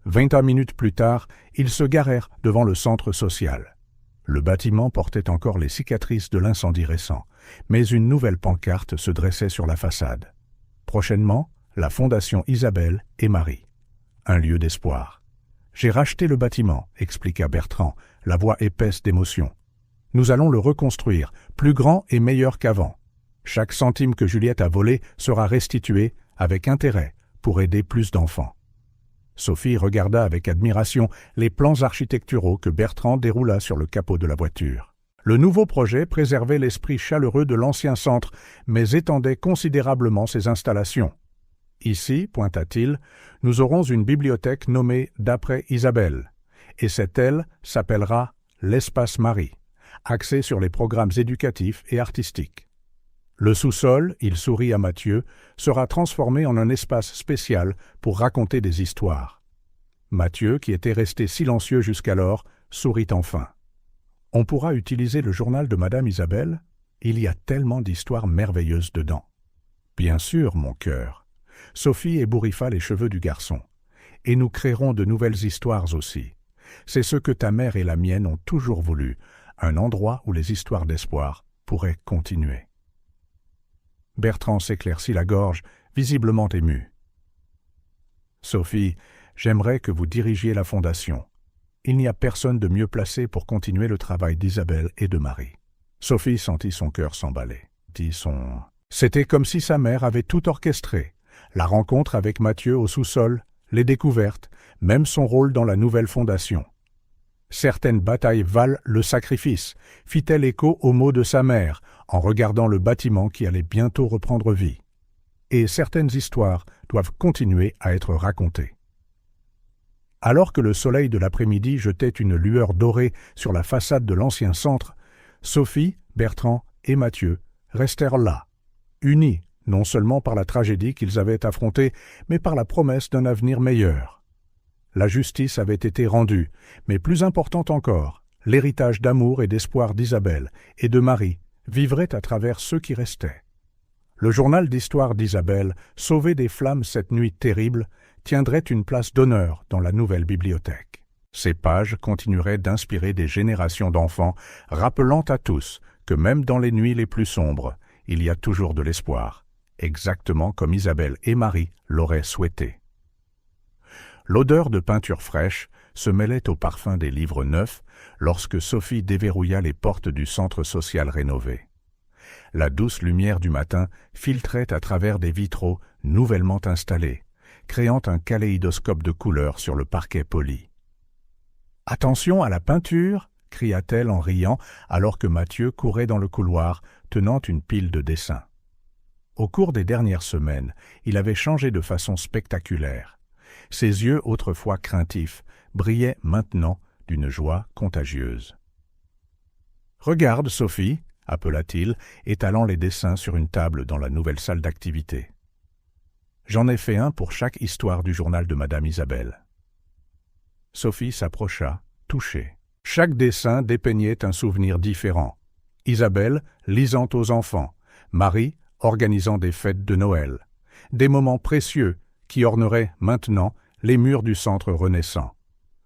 20 minutes plus tard, ils se garèrent devant le centre social. Le bâtiment portait encore les cicatrices de l'incendie récent, mais une nouvelle pancarte se dressait sur la façade. Prochainement, la Fondation Isabelle et Marie. Un lieu d'espoir. « J'ai racheté le bâtiment, » expliqua Bertrand, la voix épaisse d'émotion. « Nous allons le reconstruire, plus grand et meilleur qu'avant. Chaque centime que Juliette a volé sera restitué, avec intérêt, pour aider plus d'enfants. » Sophie regarda avec admiration les plans architecturaux que Bertrand déroula sur le capot de la voiture. Le nouveau projet préservait l'esprit chaleureux de l'ancien centre, mais étendait considérablement ses installations. Ici, pointa-t-il, nous aurons une bibliothèque nommée d'après Isabelle, et cette aile s'appellera l'Espace Marie, axée sur les programmes éducatifs et artistiques. Le sous-sol, il sourit à Mathieu, sera transformé en un espace spécial pour raconter des histoires. Mathieu, qui était resté silencieux jusqu'alors, sourit enfin. « On pourra utiliser le journal de Madame Isabelle ? Il y a tellement d'histoires merveilleuses dedans. »« Bien sûr, mon cœur. » Sophie ébouriffa les cheveux du garçon. « Et nous créerons de nouvelles histoires aussi. C'est ce que ta mère et la mienne ont toujours voulu, un endroit où les histoires d'espoir pourraient continuer. » Bertrand s'éclaircit la gorge, visiblement ému. « Sophie, j'aimerais que vous dirigiez la fondation. Il n'y a personne de mieux placé pour continuer le travail d'Isabelle et de Marie. » Sophie sentit son cœur s'emballer. C'était comme si sa mère avait tout orchestré. La rencontre avec Mathieu au sous-sol, les découvertes, même son rôle dans la nouvelle fondation. Certaines batailles valent le sacrifice, fit-elle écho aux mots de sa mère, en regardant le bâtiment qui allait bientôt reprendre vie. Et certaines histoires doivent continuer à être racontées. Alors que le soleil de l'après-midi jetait une lueur dorée sur la façade de l'ancien centre, Sophie, Bertrand et Mathieu restèrent là, unis non seulement par la tragédie qu'ils avaient affrontée, mais par la promesse d'un avenir meilleur. La justice avait été rendue, mais plus important encore, l'héritage d'amour et d'espoir d'Isabelle et de Marie vivrait à travers ceux qui restaient. Le journal d'histoire d'Isabelle, sauvé des flammes cette nuit terrible, tiendrait une place d'honneur dans la nouvelle bibliothèque. Ces pages continueraient d'inspirer des générations d'enfants, rappelant à tous que même dans les nuits les plus sombres, il y a toujours de l'espoir, exactement comme Isabelle et Marie l'auraient souhaité. L'odeur de peinture fraîche se mêlait au parfum des livres neufs lorsque Sophie déverrouilla les portes du centre social rénové. La douce lumière du matin filtrait à travers des vitraux nouvellement installés, créant un kaléidoscope de couleurs sur le parquet poli. « Attention à la peinture !» cria-t-elle en riant alors que Mathieu courait dans le couloir, tenant une pile de dessins. Au cours des dernières semaines, il avait changé de façon spectaculaire. Ses yeux, autrefois craintifs, brillaient maintenant d'une joie contagieuse. « Regarde, Sophie !» appela-t-il, étalant les dessins sur une table dans la nouvelle salle d'activité. « J'en ai fait un pour chaque histoire du journal de Madame Isabelle. » Sophie s'approcha, touchée. Chaque dessin dépeignait un souvenir différent. Isabelle lisant aux enfants, Marie organisant des fêtes de Noël, des moments précieux qui orneraient maintenant les murs du centre renaissant.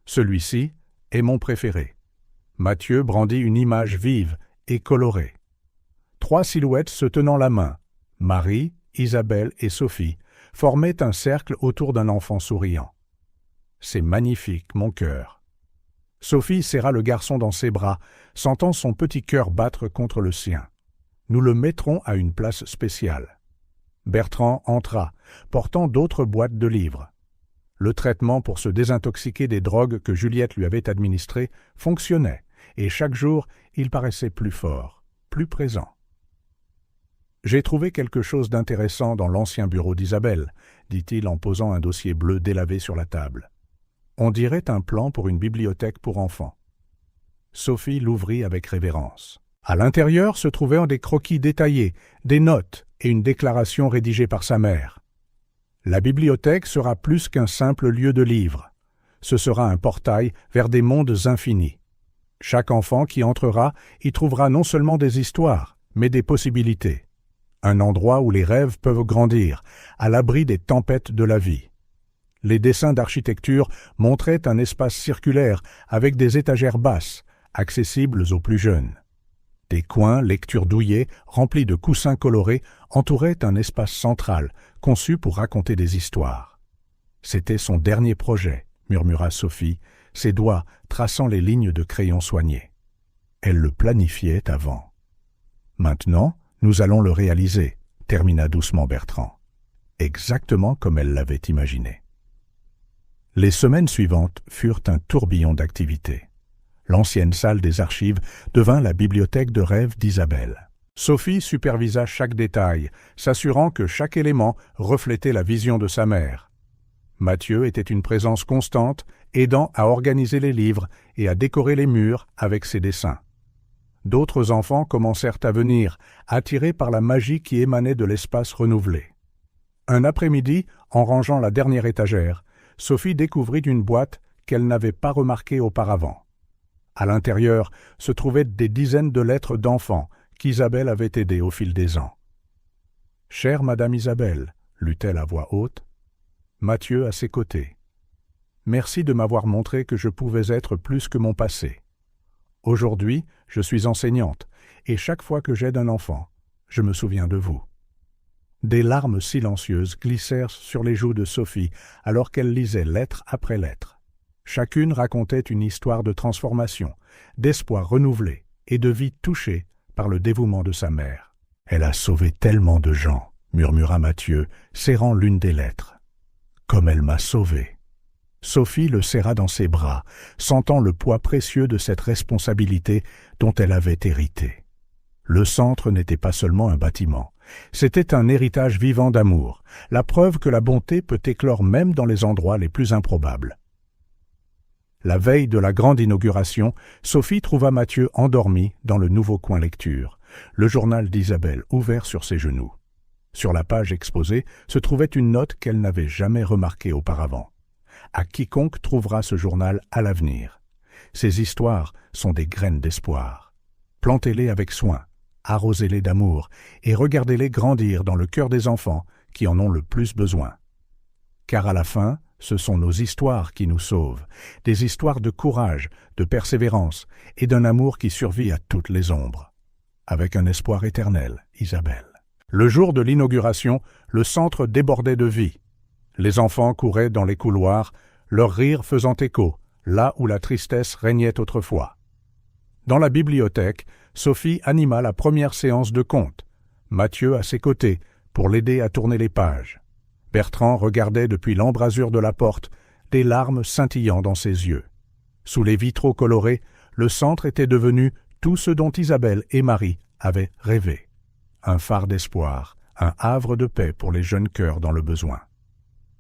Celui-ci est mon préféré. Mathieu brandit une image vive et colorée. 3 silhouettes se tenant la main, Marie, Isabelle et Sophie, formaient un cercle autour d'un enfant souriant. « C'est magnifique, mon cœur. » Sophie serra le garçon dans ses bras, sentant son petit cœur battre contre le sien. « Nous le mettrons à une place spéciale. » Bertrand entra, portant d'autres boîtes de livres. Le traitement pour se désintoxiquer des drogues que Juliette lui avait administrées fonctionnait, et chaque jour, il paraissait plus fort, plus présent. « J'ai trouvé quelque chose d'intéressant dans l'ancien bureau d'Isabelle, dit-il en posant un dossier bleu délavé sur la table. On dirait un plan pour une bibliothèque pour enfants. Sophie l'ouvrit avec révérence. À l'intérieur se trouvaient des croquis détaillés, des notes et une déclaration rédigée par sa mère. La bibliothèque sera plus qu'un simple lieu de livres. Ce sera un portail vers des mondes infinis. Chaque enfant qui entrera y trouvera non seulement des histoires, mais des possibilités. Un endroit où les rêves peuvent grandir, à l'abri des tempêtes de la vie. Les dessins d'architecture montraient un espace circulaire avec des étagères basses, accessibles aux plus jeunes. Des coins, lecture douillée, remplis de coussins colorés, entouraient un espace central, conçu pour raconter des histoires. C'était son dernier projet, murmura Sophie, ses doigts traçant les lignes de crayon soigné. Elle le planifiait avant. Maintenant, nous allons le réaliser, termina doucement Bertrand, exactement comme elle l'avait imaginé. Les semaines suivantes furent un tourbillon d'activités. L'ancienne salle des archives devint la bibliothèque de rêve d'Isabelle. Sophie supervisa chaque détail, s'assurant que chaque élément reflétait la vision de sa mère. Mathieu était une présence constante, aidant à organiser les livres et à décorer les murs avec ses dessins. D'autres enfants commencèrent à venir, attirés par la magie qui émanait de l'espace renouvelé. Un après-midi, en rangeant la dernière étagère, Sophie découvrit une boîte qu'elle n'avait pas remarquée auparavant. À l'intérieur se trouvaient des dizaines de lettres d'enfants qu'Isabelle avait aidées au fil des ans. « Chère Madame Isabelle », lut-elle à voix haute, Mathieu à ses côtés. « Merci de m'avoir montré que je pouvais être plus que mon passé. Aujourd'hui, je suis enseignante, et chaque fois que j'aide un enfant, je me souviens de vous. » Des larmes silencieuses glissèrent sur les joues de Sophie alors qu'elle lisait lettre après lettre. Chacune racontait une histoire de transformation, d'espoir renouvelé et de vie touchée par le dévouement de sa mère. « Elle a sauvé tellement de gens, » murmura Mathieu, serrant l'une des lettres. « Comme elle m'a sauvé. » Sophie le serra dans ses bras, sentant le poids précieux de cette responsabilité dont elle avait hérité. Le centre n'était pas seulement un bâtiment, c'était un héritage vivant d'amour, la preuve que la bonté peut éclore même dans les endroits les plus improbables. La veille de la grande inauguration, Sophie trouva Mathieu endormi dans le nouveau coin lecture, le journal d'Isabelle ouvert sur ses genoux. Sur la page exposée se trouvait une note qu'elle n'avait jamais remarquée auparavant. À quiconque trouvera ce journal à l'avenir. Ces histoires sont des graines d'espoir. Plantez-les avec soin, arrosez-les d'amour et regardez-les grandir dans le cœur des enfants qui en ont le plus besoin. Car à la fin, ce sont nos histoires qui nous sauvent, des histoires de courage, de persévérance et d'un amour qui survit à toutes les ombres. Avec un espoir éternel, Isabelle. Le jour de l'inauguration, le centre débordait de vie. Les enfants couraient dans les couloirs, leur rire faisant écho, là où la tristesse régnait autrefois. Dans la bibliothèque, Sophie anima la première séance de contes, Mathieu à ses côtés, pour l'aider à tourner les pages. Bertrand regardait depuis l'embrasure de la porte, des larmes scintillant dans ses yeux. Sous les vitraux colorés, le centre était devenu tout ce dont Isabelle et Marie avaient rêvé. Un phare d'espoir, un havre de paix pour les jeunes cœurs dans le besoin.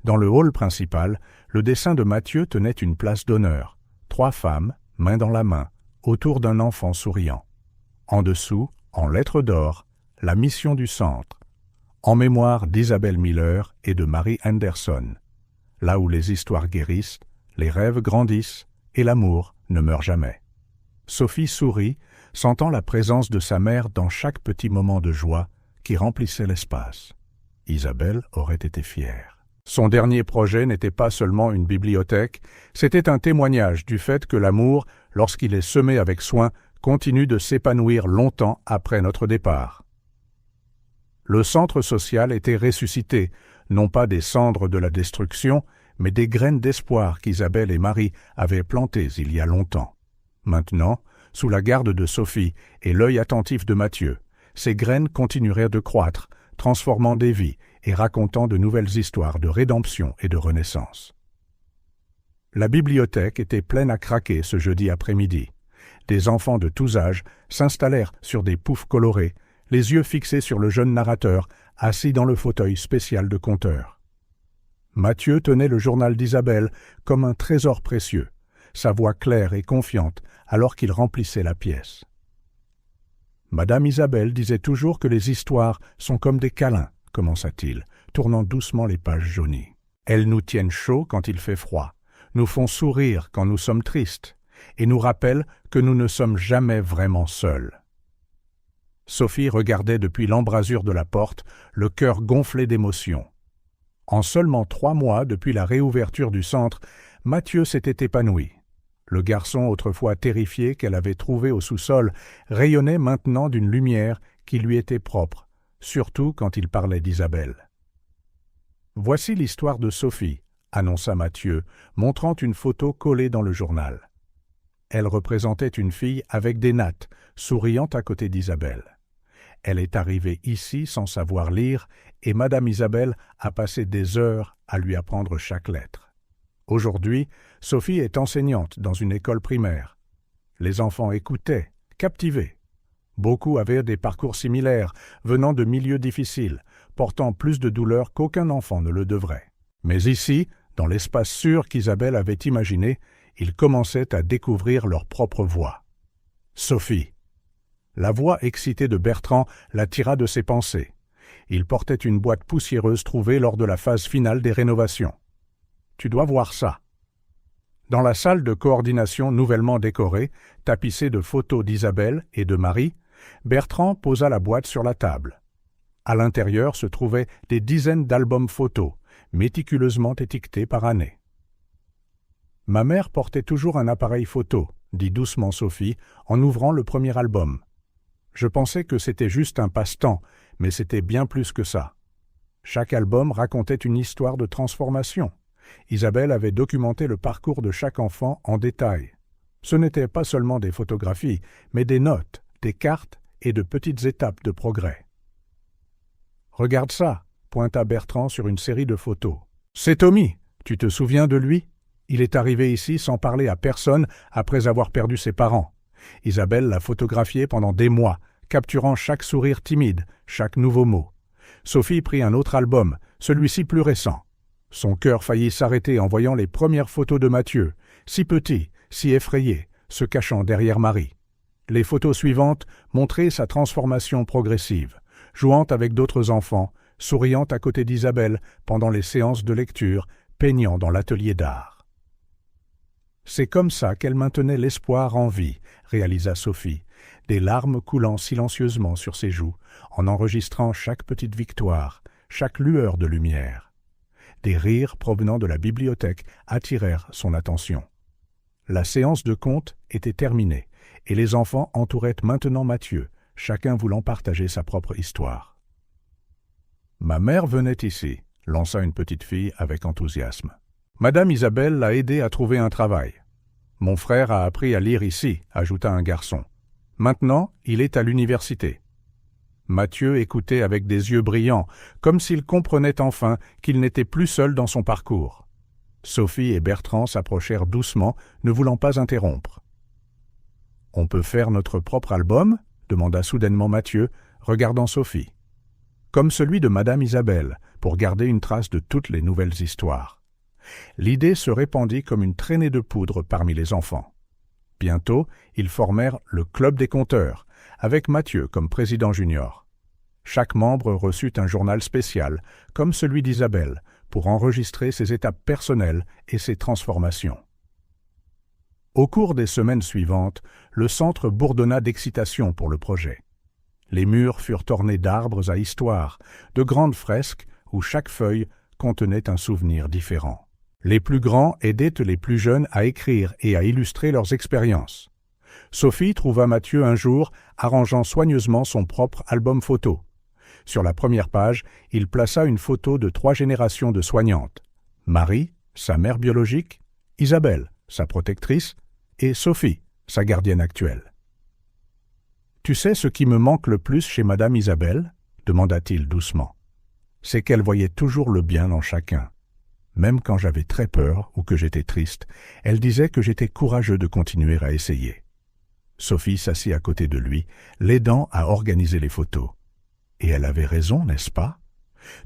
Dans le hall principal, le dessin de Mathieu tenait une place d'honneur. 3 femmes, main dans la main, autour d'un enfant souriant. En dessous, en lettres d'or, la mission du centre, en mémoire d'Isabelle Miller et de Marie Anderson, là où les histoires guérissent, les rêves grandissent et l'amour ne meurt jamais. Sophie sourit, sentant la présence de sa mère dans chaque petit moment de joie qui remplissait l'espace. Isabelle aurait été fière. Son dernier projet n'était pas seulement une bibliothèque, c'était un témoignage du fait que l'amour, lorsqu'il est semé avec soin, continue de s'épanouir longtemps après notre départ. Le centre social était ressuscité, non pas des cendres de la destruction, mais des graines d'espoir qu'Isabelle et Marie avaient plantées il y a longtemps. Maintenant, sous la garde de Sophie et l'œil attentif de Mathieu, ces graines continueraient de croître, transformant des vies et racontant de nouvelles histoires de rédemption et de renaissance. La bibliothèque était pleine à craquer ce jeudi après-midi. Des enfants de tous âges s'installèrent sur des poufs colorés, les yeux fixés sur le jeune narrateur, assis dans le fauteuil spécial de conteur. Mathieu tenait le journal d'Isabelle comme un trésor précieux, sa voix claire et confiante alors qu'il remplissait la pièce. Madame Isabelle disait toujours que les histoires sont comme des câlins, commença-t-il, tournant doucement les pages jaunies. Elles nous tiennent chaud quand il fait froid, nous font sourire quand nous sommes tristes, et nous rappellent que nous ne sommes jamais vraiment seuls. Sophie regardait depuis l'embrasure de la porte, le cœur gonflé d'émotion. En seulement 3 mois depuis la réouverture du centre, Mathieu s'était épanoui. Le garçon, autrefois terrifié qu'elle avait trouvé au sous-sol, rayonnait maintenant d'une lumière qui lui était propre, surtout quand il parlait d'Isabelle. « Voici l'histoire de Sophie », annonça Mathieu, montrant une photo collée dans le journal. Elle représentait une fille avec des nattes, souriant à côté d'Isabelle. Elle est arrivée ici sans savoir lire et Madame Isabelle a passé des heures à lui apprendre chaque lettre. Aujourd'hui, Sophie est enseignante dans une école primaire. Les enfants écoutaient, captivés. Beaucoup avaient des parcours similaires, venant de milieux difficiles, portant plus de douleur qu'aucun enfant ne le devrait. Mais ici, dans l'espace sûr qu'Isabelle avait imaginé, ils commençaient à découvrir leur propre voix. Sophie. La voix excitée de Bertrand la tira de ses pensées. Il portait une boîte poussiéreuse trouvée lors de la phase finale des rénovations. « Tu dois voir ça. » Dans la salle de coordination nouvellement décorée, tapissée de photos d'Isabelle et de Marie, Bertrand posa la boîte sur la table. À l'intérieur se trouvaient des dizaines d'albums photos, méticuleusement étiquetés par année. « Ma mère portait toujours un appareil photo, » dit doucement Sophie en ouvrant le premier album. « Je pensais que c'était juste un passe-temps, mais c'était bien plus que ça. Chaque album racontait une histoire de transformation. Isabelle avait documenté le parcours de chaque enfant en détail. Ce n'étaient pas seulement des photographies, mais des notes, des cartes et de petites étapes de progrès. « Regarde ça !» pointa Bertrand sur une série de photos. « C'est Tommy, tu te souviens de lui ? Il est arrivé ici sans parler à personne après avoir perdu ses parents. Isabelle l'a photographié pendant des mois, capturant chaque sourire timide, chaque nouveau mot. Sophie prit un autre album, celui-ci plus récent. Son cœur faillit s'arrêter en voyant les premières photos de Mathieu, si petit, si effrayé, se cachant derrière Marie. Les photos suivantes montraient sa transformation progressive, jouant avec d'autres enfants, souriant à côté d'Isabelle pendant les séances de lecture, peignant dans l'atelier d'art. C'est comme ça qu'elle maintenait l'espoir en vie, réalisa Sophie, des larmes coulant silencieusement sur ses joues, en enregistrant chaque petite victoire, chaque lueur de lumière. Des rires provenant de la bibliothèque attirèrent son attention. La séance de contes était terminée, et les enfants entouraient maintenant Mathieu, chacun voulant partager sa propre histoire. « Ma mère venait ici », lança une petite fille avec enthousiasme. « Madame Isabelle l'a aidé à trouver un travail. Mon frère a appris à lire ici, ajouta un garçon. Maintenant, il est à l'université. » Mathieu écoutait avec des yeux brillants, comme s'il comprenait enfin qu'il n'était plus seul dans son parcours. Sophie et Bertrand s'approchèrent doucement, ne voulant pas interrompre. « On peut faire notre propre album ?» demanda soudainement Mathieu, regardant Sophie. « Comme celui de Madame Isabelle, pour garder une trace de toutes les nouvelles histoires. » L'idée se répandit comme une traînée de poudre parmi les enfants. Bientôt, ils formèrent le Club des conteurs, avec Mathieu comme président junior. Chaque membre reçut un journal spécial, comme celui d'Isabelle, pour enregistrer ses étapes personnelles et ses transformations. Au cours des semaines suivantes, le centre bourdonna d'excitation pour le projet. Les murs furent ornés d'arbres à histoire, de grandes fresques où chaque feuille contenait un souvenir différent. Les plus grands aidaient les plus jeunes à écrire et à illustrer leurs expériences. Sophie trouva Mathieu un jour arrangeant soigneusement son propre album photo. Sur la première page, il plaça une photo de 3 générations de soignantes. Marie, sa mère biologique, Isabelle, sa protectrice, et Sophie, sa gardienne actuelle. « Tu sais ce qui me manque le plus chez Madame Isabelle ?» demanda-t-il doucement. « C'est qu'elle voyait toujours le bien dans chacun. Même quand j'avais très peur ou que j'étais triste, elle disait que j'étais courageux de continuer à essayer. » Sophie s'assit à côté de lui, l'aidant à organiser les photos. Et elle avait raison, n'est-ce pas?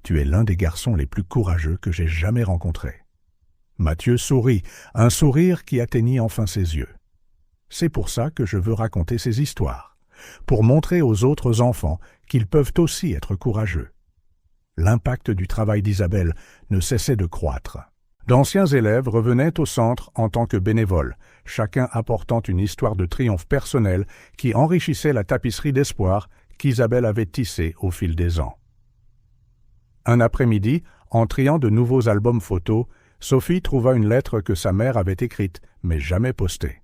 Tu es l'un des garçons les plus courageux que j'ai jamais rencontrés. Mathieu sourit, un sourire qui atteignit enfin ses yeux. C'est pour ça que je veux raconter ces histoires, pour montrer aux autres enfants qu'ils peuvent aussi être courageux. L'impact du travail d'Isabelle ne cessait de croître. D'anciens élèves revenaient au centre en tant que bénévoles, chacun apportant une histoire de triomphe personnelle qui enrichissait la tapisserie d'espoir qu'Isabelle avait tissée au fil des ans. Un après-midi, en triant de nouveaux albums photos, Sophie trouva une lettre que sa mère avait écrite, mais jamais postée.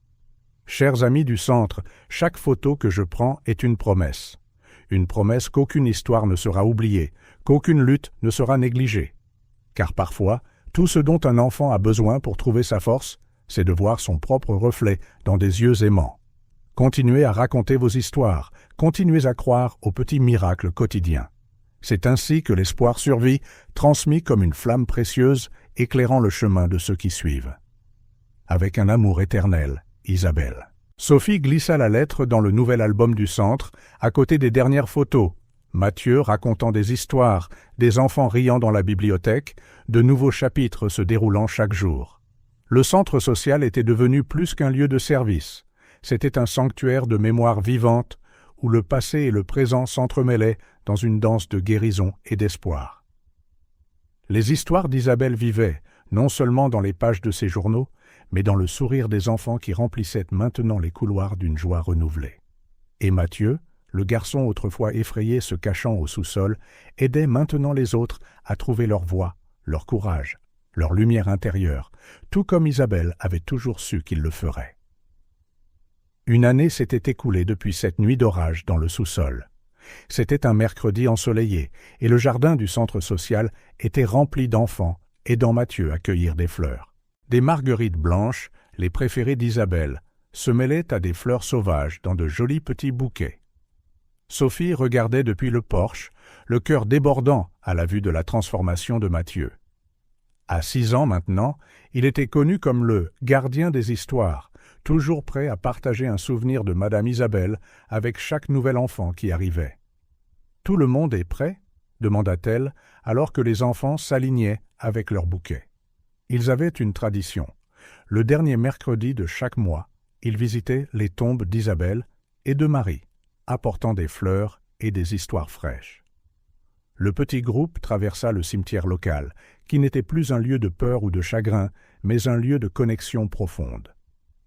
« Chers amis du centre, chaque photo que je prends est une promesse. Une promesse qu'aucune histoire ne sera oubliée, qu'aucune lutte ne sera négligée. Car parfois, tout ce dont un enfant a besoin pour trouver sa force, c'est de voir son propre reflet dans des yeux aimants. Continuez à raconter vos histoires, continuez à croire aux petits miracles quotidiens. C'est ainsi que l'espoir survit, transmis comme une flamme précieuse, éclairant le chemin de ceux qui suivent. Avec un amour éternel, Isabelle. » Sophie glissa la lettre dans le nouvel album du centre, à côté des dernières photos. Mathieu racontant des histoires, des enfants riant dans la bibliothèque, de nouveaux chapitres se déroulant chaque jour. Le centre social était devenu plus qu'un lieu de service. C'était un sanctuaire de mémoire vivante, où le passé et le présent s'entremêlaient dans une danse de guérison et d'espoir. Les histoires d'Isabelle vivaient, non seulement dans les pages de ses journaux, mais dans le sourire des enfants qui remplissaient maintenant les couloirs d'une joie renouvelée. Et Mathieu, le garçon autrefois effrayé se cachant au sous-sol, aidait maintenant les autres à trouver leur voie, leur courage, leur lumière intérieure, tout comme Isabelle avait toujours su qu'il le ferait. Une année s'était écoulée depuis cette nuit d'orage dans le sous-sol. C'était un mercredi ensoleillé, et le jardin du centre social était rempli d'enfants aidant Mathieu à cueillir des fleurs. Des marguerites blanches, les préférées d'Isabelle, se mêlaient à des fleurs sauvages dans de jolis petits bouquets. Sophie regardait depuis le porche, le cœur débordant à la vue de la transformation de Mathieu. À 6 ans maintenant, il était connu comme le « gardien des histoires », toujours prêt à partager un souvenir de Madame Isabelle avec chaque nouvel enfant qui arrivait. « Tout le monde est prêt ?» demanda-t-elle, alors que les enfants s'alignaient avec leurs bouquets. Ils avaient une tradition. Le dernier mercredi de chaque mois, ils visitaient les tombes d'Isabelle et de Marie, apportant des fleurs et des histoires fraîches. Le petit groupe traversa le cimetière local, qui n'était plus un lieu de peur ou de chagrin, mais un lieu de connexion profonde.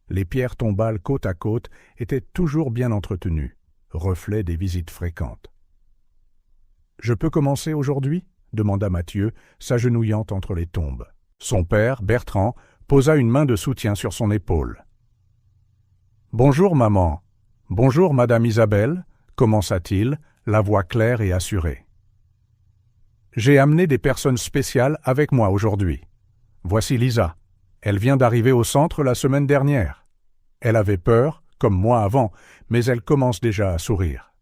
Les pierres tombales côte à côte étaient toujours bien entretenues, reflet des visites fréquentes. « Je peux commencer aujourd'hui ?» demanda Mathieu, s'agenouillant entre les tombes. Son père, Bertrand, posa une main de soutien sur son épaule. « Bonjour, maman. Bonjour, Madame Isabelle, » commença-t-il, la voix claire et assurée. « J'ai amené des personnes spéciales avec moi aujourd'hui. Voici Lisa. Elle vient d'arriver au centre la semaine dernière. Elle avait peur, comme moi avant, mais elle commence déjà à sourire. »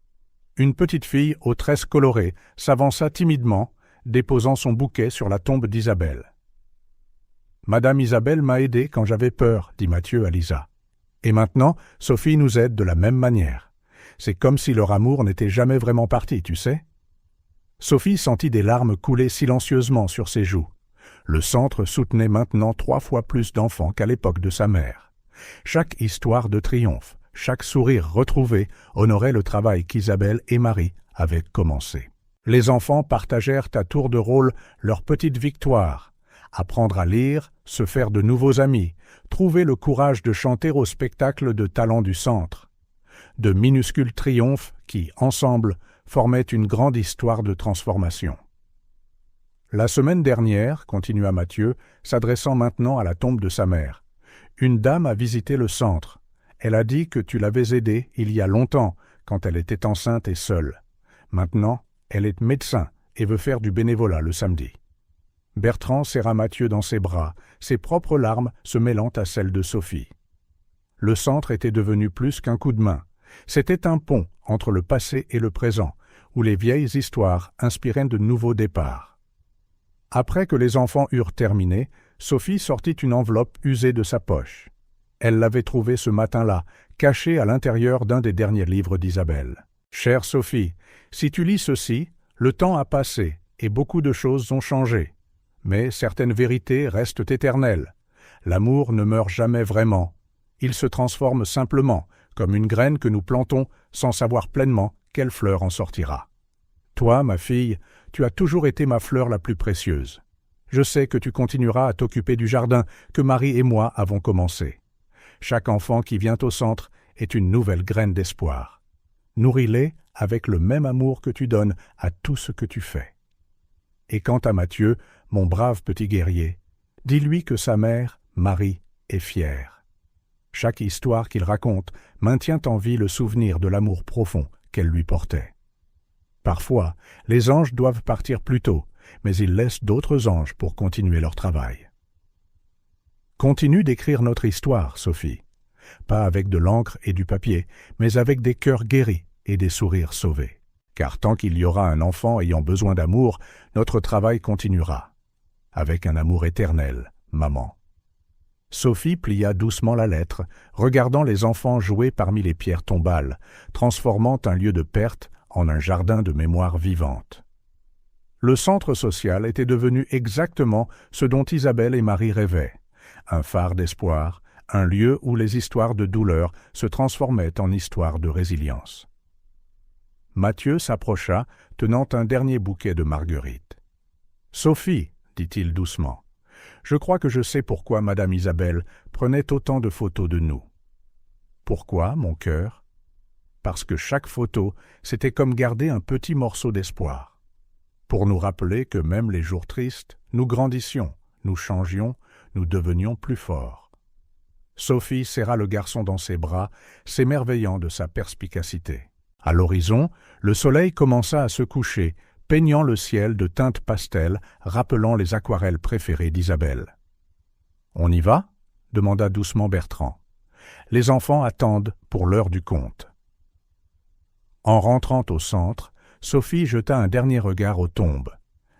Une petite fille aux tresses colorées s'avança timidement, déposant son bouquet sur la tombe d'Isabelle. « Madame Isabelle m'a aidé quand j'avais peur, » dit Mathieu à Lisa. « Et maintenant, Sophie nous aide de la même manière. C'est comme si leur amour n'était jamais vraiment parti, tu sais. » Sophie sentit des larmes couler silencieusement sur ses joues. Le centre soutenait maintenant 3 fois plus d'enfants qu'à l'époque de sa mère. Chaque histoire de triomphe, chaque sourire retrouvé honorait le travail qu'Isabelle et Marie avaient commencé. Les enfants partagèrent à tour de rôle leurs petites victoires. Apprendre à lire, se faire de nouveaux amis, trouver le courage de chanter au spectacle de talents du centre. De minuscules triomphes qui, ensemble, formaient une grande histoire de transformation. La semaine dernière, continua Mathieu, s'adressant maintenant à la tombe de sa mère, une dame a visité le centre. Elle a dit que tu l'avais aidée il y a longtemps, quand elle était enceinte et seule. Maintenant, elle est médecin et veut faire du bénévolat le samedi. Bertrand serra Mathieu dans ses bras, ses propres larmes se mêlant à celles de Sophie. Le centre était devenu plus qu'un coup de main. C'était un pont entre le passé et le présent, où les vieilles histoires inspiraient de nouveaux départs. Après que les enfants eurent terminé, Sophie sortit une enveloppe usée de sa poche. Elle l'avait trouvée ce matin-là, cachée à l'intérieur d'un des derniers livres d'Isabelle. « Chère Sophie, si tu lis ceci, le temps a passé et beaucoup de choses ont changé. Mais certaines vérités restent éternelles. L'amour ne meurt jamais vraiment. Il se transforme simplement, comme une graine que nous plantons sans savoir pleinement quelle fleur en sortira. Toi, ma fille, tu as toujours été ma fleur la plus précieuse. Je sais que tu continueras à t'occuper du jardin que Marie et moi avons commencé. Chaque enfant qui vient au centre est une nouvelle graine d'espoir. Nourris-les avec le même amour que tu donnes à tout ce que tu fais. Et quant à Mathieu, mon brave petit guerrier, dis-lui que sa mère, Marie, est fière. Chaque histoire qu'il raconte maintient en vie le souvenir de l'amour profond qu'elle lui portait. Parfois, les anges doivent partir plus tôt, mais ils laissent d'autres anges pour continuer leur travail. Continue d'écrire notre histoire, Sophie. Pas avec de l'encre et du papier, mais avec des cœurs guéris et des sourires sauvés. Car tant qu'il y aura un enfant ayant besoin d'amour, notre travail continuera. Avec un amour éternel, maman. Sophie plia doucement la lettre, regardant les enfants jouer parmi les pierres tombales, transformant un lieu de perte en un jardin de mémoire vivante. Le centre social était devenu exactement ce dont Isabelle et Marie rêvaient. Un phare d'espoir, un lieu où les histoires de douleur se transformaient en histoires de résilience. Mathieu s'approcha, tenant un dernier bouquet de marguerites. « Sophie, dit-il doucement, je crois que je sais pourquoi Madame Isabelle prenait autant de photos de nous. » « Pourquoi, mon cœur ? » Parce que chaque photo, c'était comme garder un petit morceau d'espoir. Pour nous rappeler que même les jours tristes, nous grandissions, nous changions, nous devenions plus forts. Sophie serra le garçon dans ses bras, s'émerveillant de sa perspicacité. À l'horizon, le soleil commença à se coucher, peignant le ciel de teintes pastel, rappelant les aquarelles préférées d'Isabelle. « On y va » demanda doucement Bertrand. « Les enfants attendent pour l'heure du conte. » En rentrant au centre, Sophie jeta un dernier regard aux tombes.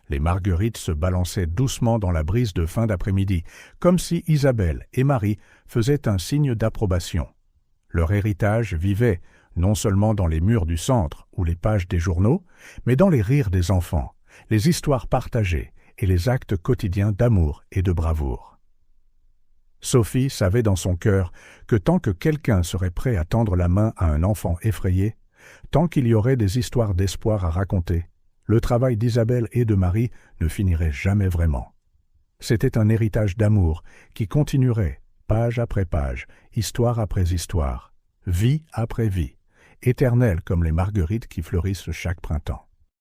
Les marguerites se balançaient doucement dans la brise de fin d'après-midi, comme si Isabelle et Marie faisaient un signe d'approbation. Leur héritage vivait, non seulement dans les murs du centre ou les pages des journaux, mais dans les rires des enfants, les histoires partagées et les actes quotidiens d'amour et de bravoure. Sophie savait dans son cœur que tant que quelqu'un serait prêt à tendre la main à un enfant effrayé, tant qu'il y aurait des histoires d'espoir à raconter, le travail d'Isabelle et de Marie ne finirait jamais vraiment. C'était un héritage d'amour qui continuerait, page après page, histoire après histoire, vie après vie, éternel comme les marguerites qui fleurissent chaque printemps.